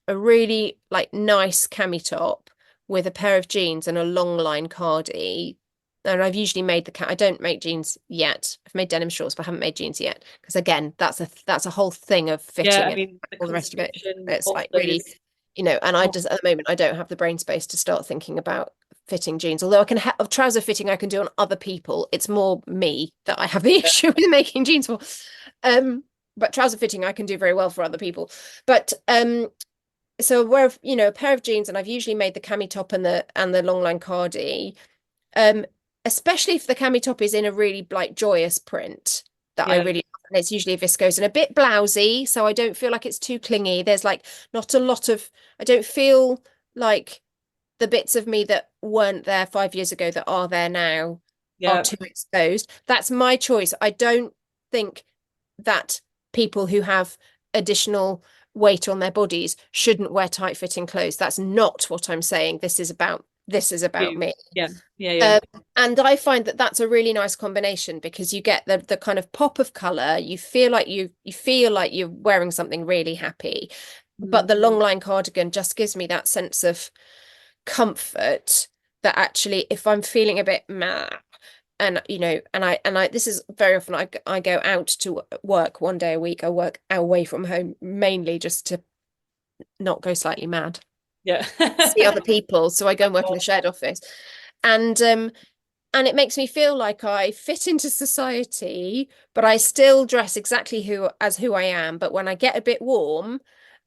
really like nice cami top with a pair of jeans and a long line cardi. And I've usually made I don't make jeans yet. I've made denim shorts, but I haven't made jeans yet. Because again, that's a whole thing of yeah. fitting I and mean, the all the rest of it. construction It's of like really, those. and I Oh, just at the moment I don't have the brain space to start thinking about fitting jeans. Although I can have trouser fitting I can do on other people. It's more me that I have the yeah, issue with making jeans for. Um, but trouser fitting I can do very well for other people. But so where a pair of jeans and I've usually made the cami top and the long line cardi. Um, Especially if the cami top is in a really like joyous print that I yeah, really love. And it's usually a viscose and a bit blousy, so I don't feel like it's too clingy. There's like not a lot of I don't feel like the bits of me that weren't there 5 years ago that are there now are yeah, too exposed. That's my choice. I don't think that people who have additional weight on their bodies shouldn't wear tight-fitting clothes. That's not what I'm saying. This is about you, me. yeah, yeah, yeah, Um, and I find that that's a really nice combination because you get the kind of pop of color. You feel like you're wearing something really happy, but mm, the long line cardigan just gives me that sense of comfort that actually, if I'm feeling a bit meh, and I this is very often I go out to work one day a week. I work away from home mainly just to not go slightly mad, yeah. see other people. So I go and work in a shared office, and and it makes me feel like I fit into society, but I still dress exactly who I am. But when I get a bit warm,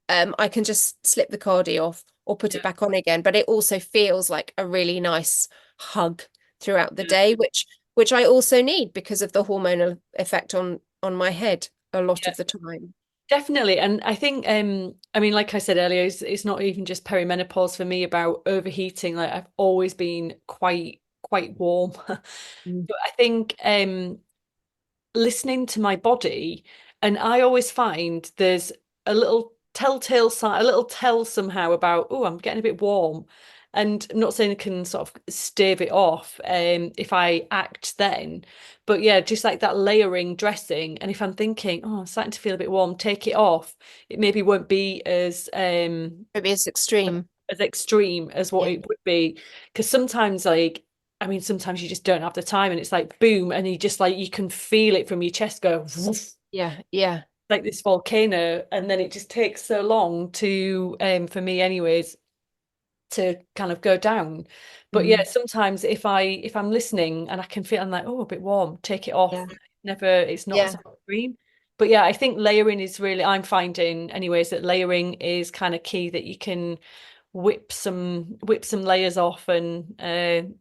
I can just slip the cardi off or put it Yeah, back on again. But it also feels like a really nice hug throughout the yeah, day, which which I also need because of the hormonal effect on my head a lot Yeah, of the time. definitely. And I think I mean, like I said earlier, it's not even just perimenopause for me about overheating. Like I've always been quite warm. Mm. But I think listening to my body, and I always find there's a little telltale sign, a little tell somehow about, oh, I'm getting a bit warm. And I'm not saying I can sort of stave it off if I act then, but yeah, just like that layering dressing. And if I'm thinking, oh, I'm starting to feel a bit warm, take it off. It maybe won't be Maybe it's extreme. as extreme as what Yeah. it would be. Because sometimes, like, I mean, sometimes you just don't have the time and it's like boom, and you just like you can feel it from your chest go woof, Yeah. Yeah. like this volcano, and then it just takes so long to for me anyways to kind of go down. But yeah, Mm. sometimes if I'm listening and I can feel I'm like, oh, a bit warm, take it off. Yeah. Never, it's not as Yeah. extreme. But yeah, I think layering is really, I'm finding anyways that layering is kind of key, that you can whip some layers off and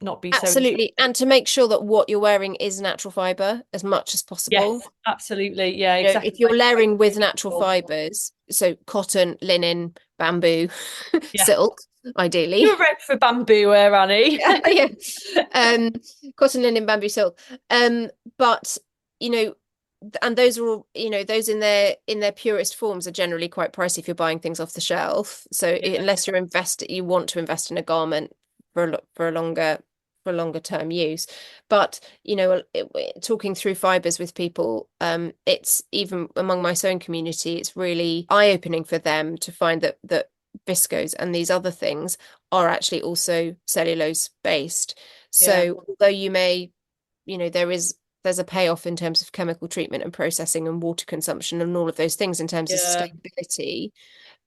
not be so. Absolutely. And to make sure that what you're wearing is natural fiber as much as possible. Yes, absolutely. Yeah, You know, exactly. if you're Like layering with natural biodegradable. fibers, so cotton, linen, bamboo, Yeah. silk, You ideally. were ready for bamboo, Annie. Yeah, yeah. Um, cotton, linen, bamboo, silk. But you know, and those are all, those in their purest forms are generally quite pricey if you're buying things off the shelf. So Yeah, unless you want to invest in a garment for a longer term use. But talking through fibers with people, it's even among my sewing community, it's really eye-opening for them to find that viscose and these other things are actually also cellulose based. yeah, So although you may, there's a payoff in terms of chemical treatment and processing and water consumption and all of those things in terms of yeah, sustainability.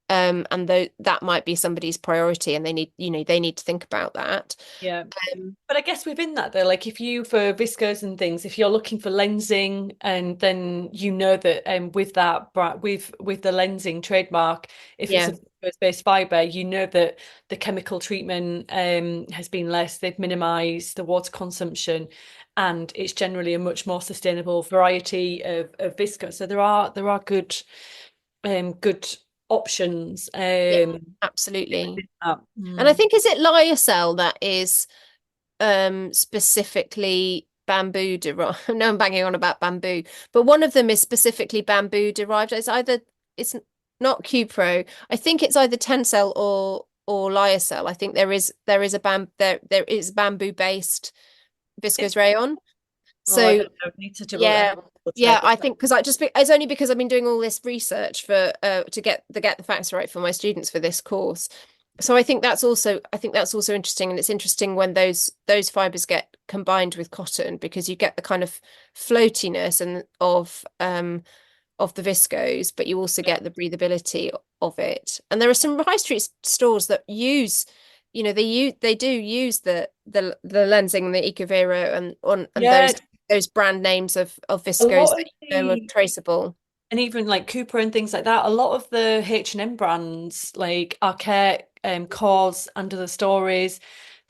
And though that might be somebody's priority and they need to think about that. yeah. Um, But I guess within that though, like if you for viscose and things, if you're looking for lensing, and then you know that with that with the lensing trademark, if it's a yeah, viscose-based fiber, you know that the chemical treatment has been less, they've minimized the water consumption, and it's generally a much more sustainable variety of viscose. So there are good options yeah, absolutely. within that. And I Mm. think is it lyocell that is specifically bamboo derived. No, I'm banging on about bamboo, but one of them is specifically bamboo derived. It's not Cupro. I think it's either Tencel or lyocell. I think there is there is bamboo based Is viscose rayon. Oh, I So don't know. Need to yeah, double yeah, check. I think because it's only because I've been doing all this research for to get the facts right for my students for this course. So I think that's also interesting, and it's interesting when those fibers get combined with cotton because you get the kind of floatiness and of the viscose, but you also get the breathability of it. And there are some high street stores that use, they do use the lensing and the Ecovero and Yeah, those brand names of a viscose lot that of are the traceable. and even like Cooper and things like that, a lot of the H&M brands like Arket, Cause, Under the Stories,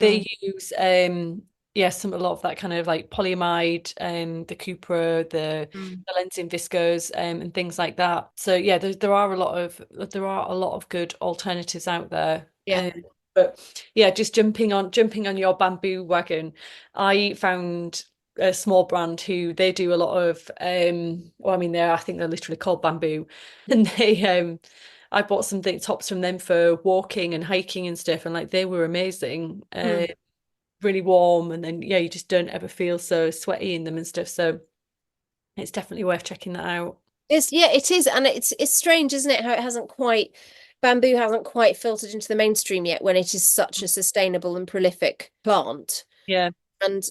Mm, they use yeah, a lot of that kind of like polyamide, the Cupra, mm. the lensing viscose, and things like that. So yeah, there are a lot of good alternatives out there. Yeah. But yeah, just jumping on your bamboo wagon, I found a small brand who they do a lot of well, I mean I think they're literally called bamboo, and they I bought something tops from them for walking and hiking and stuff, and like they were amazing, Mm. really warm, and then yeah, you just don't ever feel so sweaty in them and stuff, so it's definitely worth checking that out. It is, and it's strange, isn't it, how it hasn't quite bamboo hasn't quite filtered into the mainstream yet when it is such a sustainable and prolific plant. Yeah, And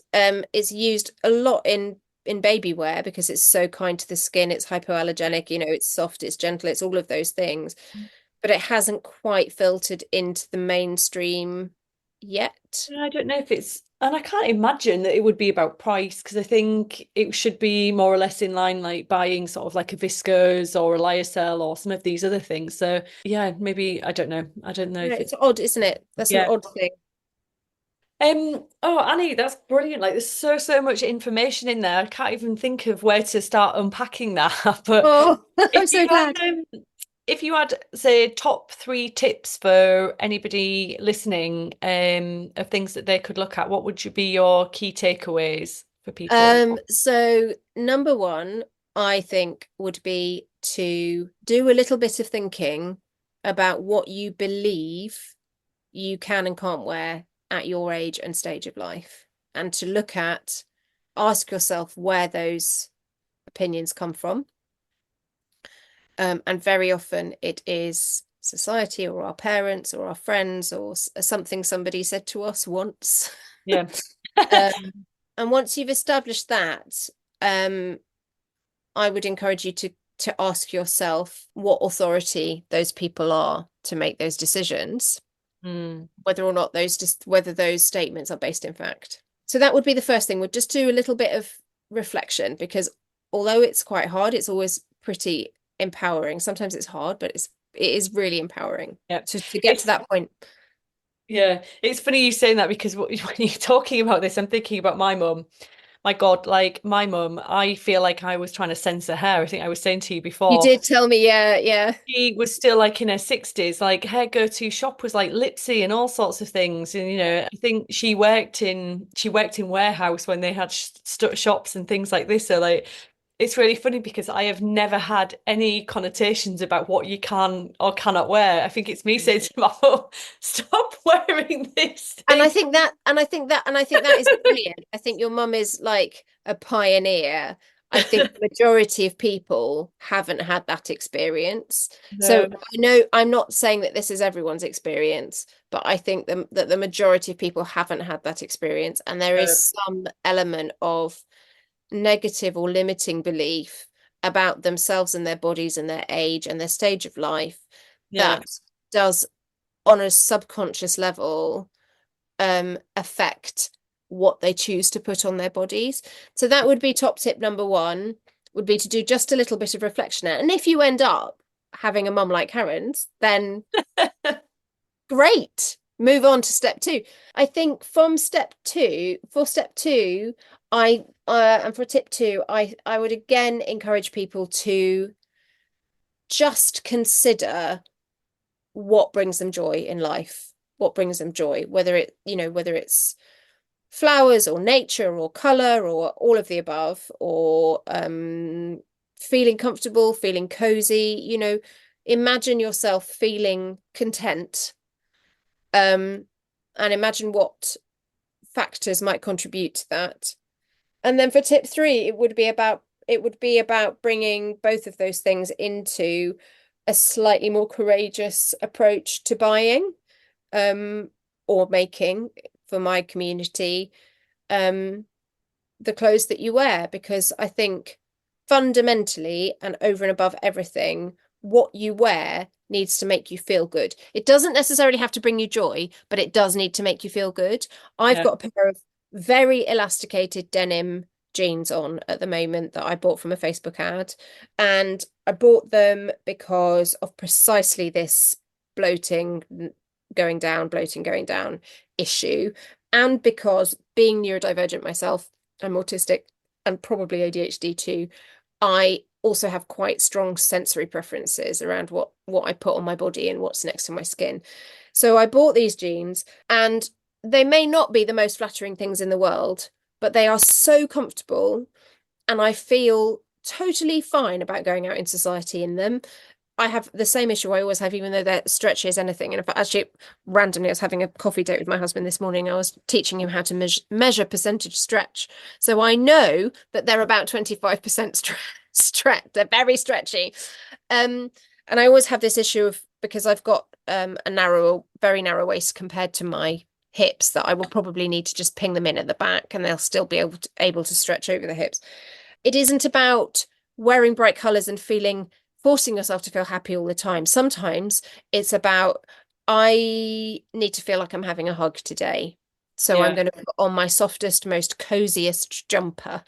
it's used a lot in baby wear because it's so kind to the skin, it's hypoallergenic, it's soft, it's gentle, it's all of those things. But it hasn't quite filtered into the mainstream yet. I don't know if it's, and I can't imagine that it would be about price, because I think it should be more or less in line, like buying sort of like a viscose or a lyocell or some of these other things. So yeah, maybe I don't know. I don't know Yeah, if it's it's odd, isn't it? That's an yeah, odd thing. Oh, Annie, that's brilliant. Like, there's so much information in there. I can't even think of where to start unpacking that. But Oh, if I'm you so had, glad. if you had, say, top three tips for anybody listening, of things that they could look at, what would you be your key takeaways for people? So number one, I think would be to do a little bit of thinking about what you believe you can and can't wear at your age and stage of life, and to ask yourself where those opinions come from. And very often it is society or our parents or our friends or something somebody said to us once. Yeah. And once you've established that, um, I would encourage you to ask yourself what authority those people are to make those decisions, Mm, whether or not whether those statements are based in fact. So that would be the first thing. Would just do a little bit of reflection, because although it's quite hard, it's always pretty empowering. Sometimes it's hard, but it is really empowering yeah. to get to It's that point. Yeah, it's funny you saying that because when you're talking about this, I'm thinking about my mum. My God, like my mum, I feel like I was trying to censor her. I think I was saying to you You before. did tell me, yeah, yeah. She was still like in her 60s. Like her go-to shop was like Lipsy and all sorts of things. And I think she worked in warehouse when they had st shops and things like this. So like it's really funny because I have never had any connotations about what you can or cannot wear. I think it's me saying to my mum, stop wearing this And I thing. think that, and I think that, and I think that is brilliant. I think your mum is like a pioneer. I think the majority of people haven't had that experience. So No, I know I'm not saying that this is everyone's experience, but I think that the majority of people haven't had that experience. And there no, is some element of negative or limiting belief about themselves and their bodies and their age and their stage of life yeah, that does, on a subconscious level, affect what they choose to put on their bodies. So that would be top tip number one, would be to do just a little bit of reflection. And if you end up having a mum like Karen's, then great. Move on to step two. I think for step two, and for tip two, I would again encourage people to just consider what brings them joy in life, what brings them joy, whether it's flowers or nature or color or all of the above, or feeling comfortable, feeling cozy, imagine yourself feeling content, um, and imagine what factors might contribute to that. And then for tip three, it would be about bringing both of those things into a slightly more courageous approach to buying, um, or making, for my community, um, the clothes that you wear, because I think fundamentally and over and above everything, what you wear needs to make you feel good. It doesn't necessarily have to bring you joy, but it does need to make you feel good. I've yeah, got a pair of very elasticated denim jeans on at the moment that I bought from a Facebook ad. And I bought them because of precisely this bloating bloating going down issue. And because, being neurodivergent myself, I'm autistic and probably ADHD too, I also have quite strong sensory preferences around what I put on my body and what's next to my skin. So I bought these jeans, and they may not be the most flattering things in the world, but they are so comfortable, and I feel totally fine about going out in society in them. I have the same issue I always have, even though they're stretchy as anything. And if actually, randomly, I was having a coffee date with my husband this morning. I was teaching him how to measure percentage stretch. So I know that they're about 25% stretch. They're very stretchy. Um, and I always have this issue of, because I've got very narrow waist compared to my hips, that I will probably need to just ping them in at the back and they'll still be able to stretch over the hips. It isn't about wearing bright colors and forcing yourself to feel happy all the time. Sometimes it's about, I need to feel like I'm having a hug today. So I'm yeah, going to put on my softest, most coziest jumper,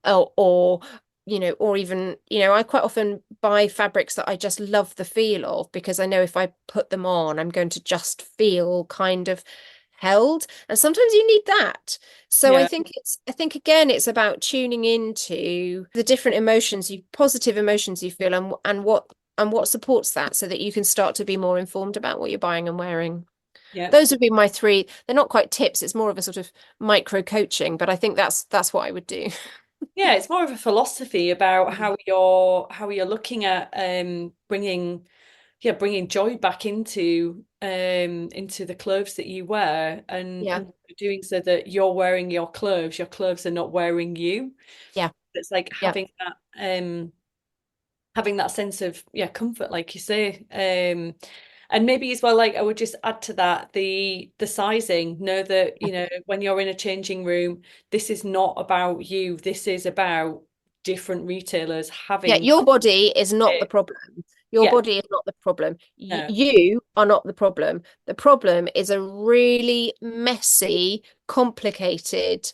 or even, I quite often buy fabrics that I just love the feel of, because I know if I put them on, I'm going to just feel kind of held, and sometimes you need that. So Yeah. I think again it's about tuning into the different emotions, you positive emotions you feel, and what supports that, so that you can start to be more informed about what you're buying and wearing. Yeah. Those would be my three. They're not quite tips, it's more of a sort of micro coaching, but I think that's what I would do. Yeah, it's more of a philosophy about how you're looking at bringing bringing joy back into the clothes that you wear, Yeah, and doing so that you're wearing your clothes are not wearing you. yeah, It's like yeah. having that sense of comfort, like you say. And maybe as well, like I would just add to that the sizing. Know that, when you're in a changing room, this is not about you. This is about different retailers Yeah, having your body is not the it. problem. Your Yeah, body is not the problem. no, You are not the problem. The problem is a really messy, complicated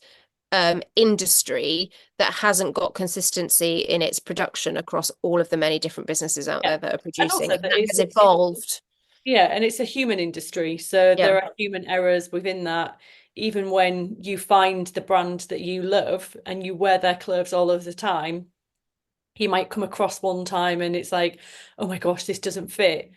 industry that hasn't got consistency in its production across all of the many different businesses out yeah. there that are And producing, also and that that is has evolved. yeah, and it's a human industry, so Yeah, there are human errors within that. Even when you find the brand that you love and you wear their clothes all of the time, you might come across one time and it's like, oh my gosh, this doesn't fit.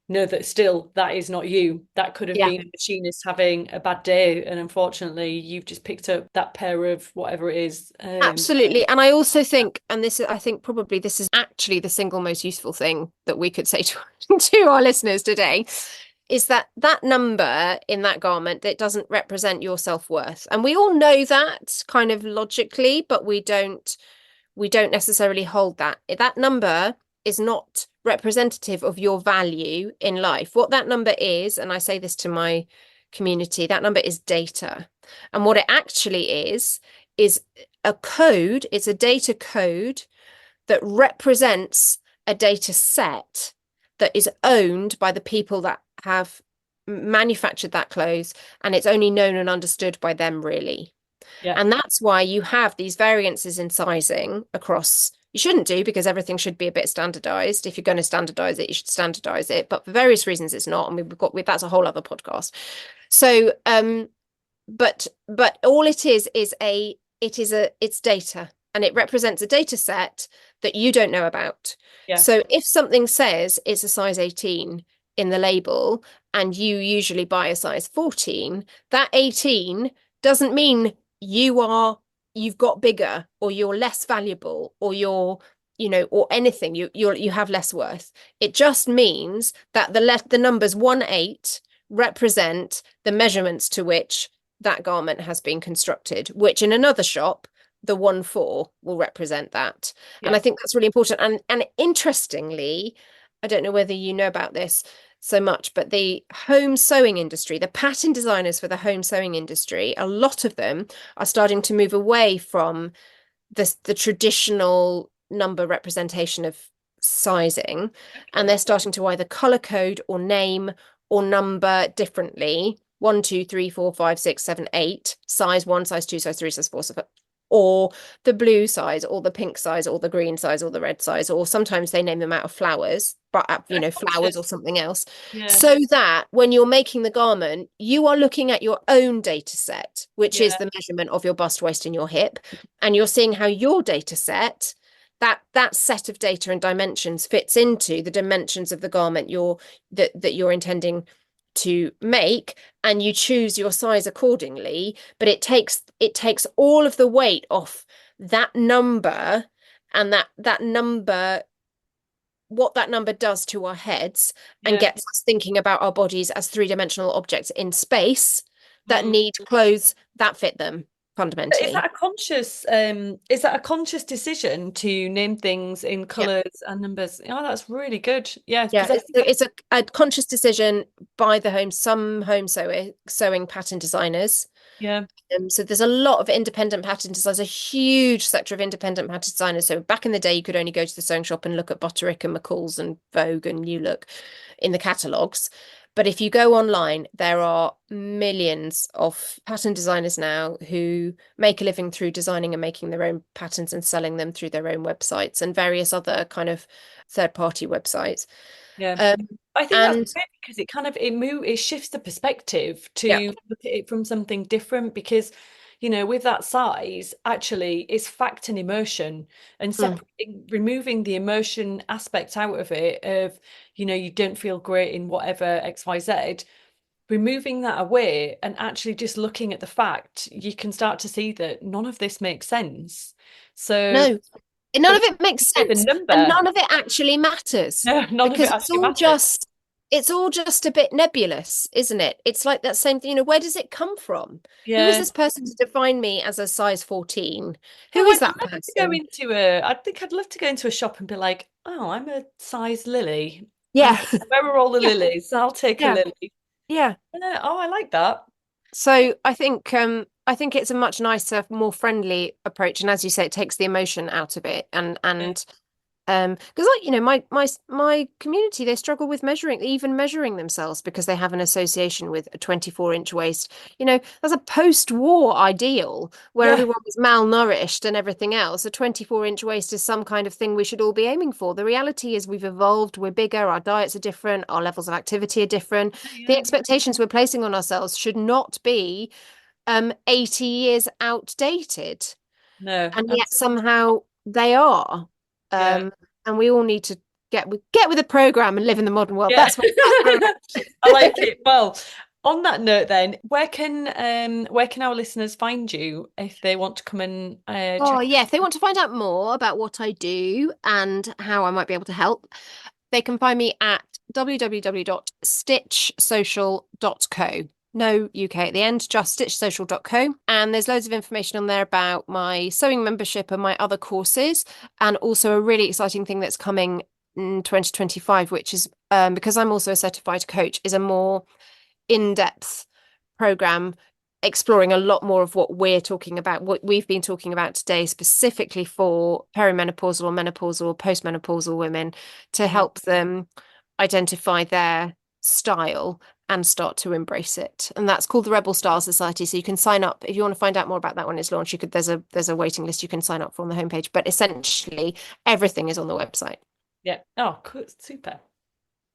Know that still that is not you. That could have yeah. been a machinist having a bad day, and unfortunately, you've just picked up that pair of whatever it is. Absolutely. And I also think, and this is, I think probably this is actually the single most useful thing that we could say to, to our listeners today, is that that number in that garment, that doesn't represent your self-worth. And we all know that kind of logically, but we don't necessarily hold that. That number is not representative of your value in life. What that number is, and I say this to my community, that number is data. And what Yeah, it actually is a code, it's a data code that represents a data set that is owned by the people that have manufactured that clothes, and it's only known and understood by them, really. yeah, And that's why you have these variances in sizing across. You shouldn't do, because everything should be a bit standardized. If you're going to standardize it, you should standardize it. But for various reasons, it's not. And that's a whole other podcast. So, but all it's data, and it represents a data set that you don't know about. yeah, So if something says it's a size 18 in the label, and you usually buy a size 14, that 18 doesn't mean you've got bigger, or you're less valuable, or or anything, you have less worth. It just means that the numbers 1-8 represent the measurements to which that garment has been constructed, which in another shop, the 1-4 will represent that. And I yeah. think that's really important. And interestingly, I don't know whether you know about this so much, but the home sewing industry, the pattern designers for the home sewing industry, a lot of them are starting to move away from the traditional number representation of sizing, and Okay. they're starting to either color code or name or number differently: 1, 2, 3, 4, 5, 6, 7, 8, size 1, size 2, size 3, size 4, or the blue size, or the pink size, or the green size, or the red size, or sometimes they name them out of flowers, but flowers or Conscious. something else, Yeah, so that when you're making the garment, you are looking at your own data set, which is yeah, the measurement of your bust, waist, and your hip, and you're seeing how your data set, that set of data and dimensions, fits into the dimensions of the garment that you're intending to make, and you choose your size accordingly. But it takes all of the weight off that number, and that number, what that number does to our heads, and yeah. gets us thinking about our bodies as three-dimensional objects in space that Mm. need clothes that fit them Is fundamentally. that a conscious decision to name things in Yeah. colours and numbers? Oh, that's really good. Yeah, Yeah, because I think it's a conscious decision by some home sewing pattern designers. yeah, So there's a lot of independent pattern designers, a huge sector of independent pattern designers. So back in the day, you could only go to the sewing shop and look at Butterick and McCall's and Vogue and New Look in the catalogues. But if you go online, there are millions of pattern designers now who make a living through designing and making their own patterns and selling them through their own websites, and various other kind of third-party websites. Yeah. Um, I think that's and great because it shifts the perspective yeah, to look at it from something different because, with that size, actually it's fact and emotion and mm, separating, removing the emotion aspect out of it of, you don't feel great in whatever XYZ, removing that away and actually just looking at the fact, you can start to see that none of this makes sense. So no, none the of fact it makes that the sense, and number, none of it actually matters no, none of it because it's actually all matters. just a bit nebulous, isn't it? It's like that same thing, where does it come from? Who is Yeah. this person to define me as a size 14? Who Well, is I'd that love to go person? into I think I'd love to go into a shop and be like, oh, I'm a size lily. Yeah. Where are all the Yeah, lilies? I'll take a yeah, lily. yeah. Oh, I like that. So I think it's a much nicer, more friendly approach, and as you say, it takes the emotion out of it, Yeah, because like my community, they struggle with even measuring themselves because they have an association with a 24-inch waist. That's a post-war ideal where yeah, everyone was malnourished and everything else. A 24-inch waist is some kind of thing we should all be aiming for. The reality is we've evolved, we're bigger, our diets are different, our levels of activity are different. The yeah. expectations we're placing on ourselves should not be 80 years outdated, No, and yet absolutely. somehow they are. Yeah, Um, and we all need to get with the program and live in the modern world. yeah. That's where I'm at. I like it. Well, on that note, then, where can our listeners find you if they want to come and Oh, check? yeah. If they want to find out more about what I do and how I might be able to help, they can find me at www.stitchsocial.co. No UK at the end, just stitchsocial.co. And there's loads of information on there about my sewing membership and my other courses, and also a really exciting thing that's coming in 2025, which is because I'm also a certified coach, is a more in-depth program exploring a lot more of what we're talking about, what we've been talking about today, specifically for perimenopausal or menopausal or postmenopausal women, to Mm, help them identify their style and start to embrace it. And that's called the Rebel Style Society. So you can sign up if you want to find out more about that when it's launched. There's a waiting list you can sign up for on the homepage. But essentially everything is on the website. yeah. Oh, cool. Super.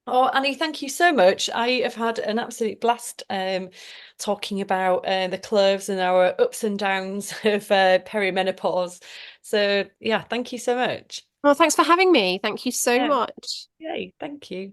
Oh, Annie, thank you so much. I have had an absolute blast talking about the clothes and our ups and downs of perimenopause. So, yeah, thank you so much. Well, thanks for having me. Thank you so Yeah, much. yay, thank you.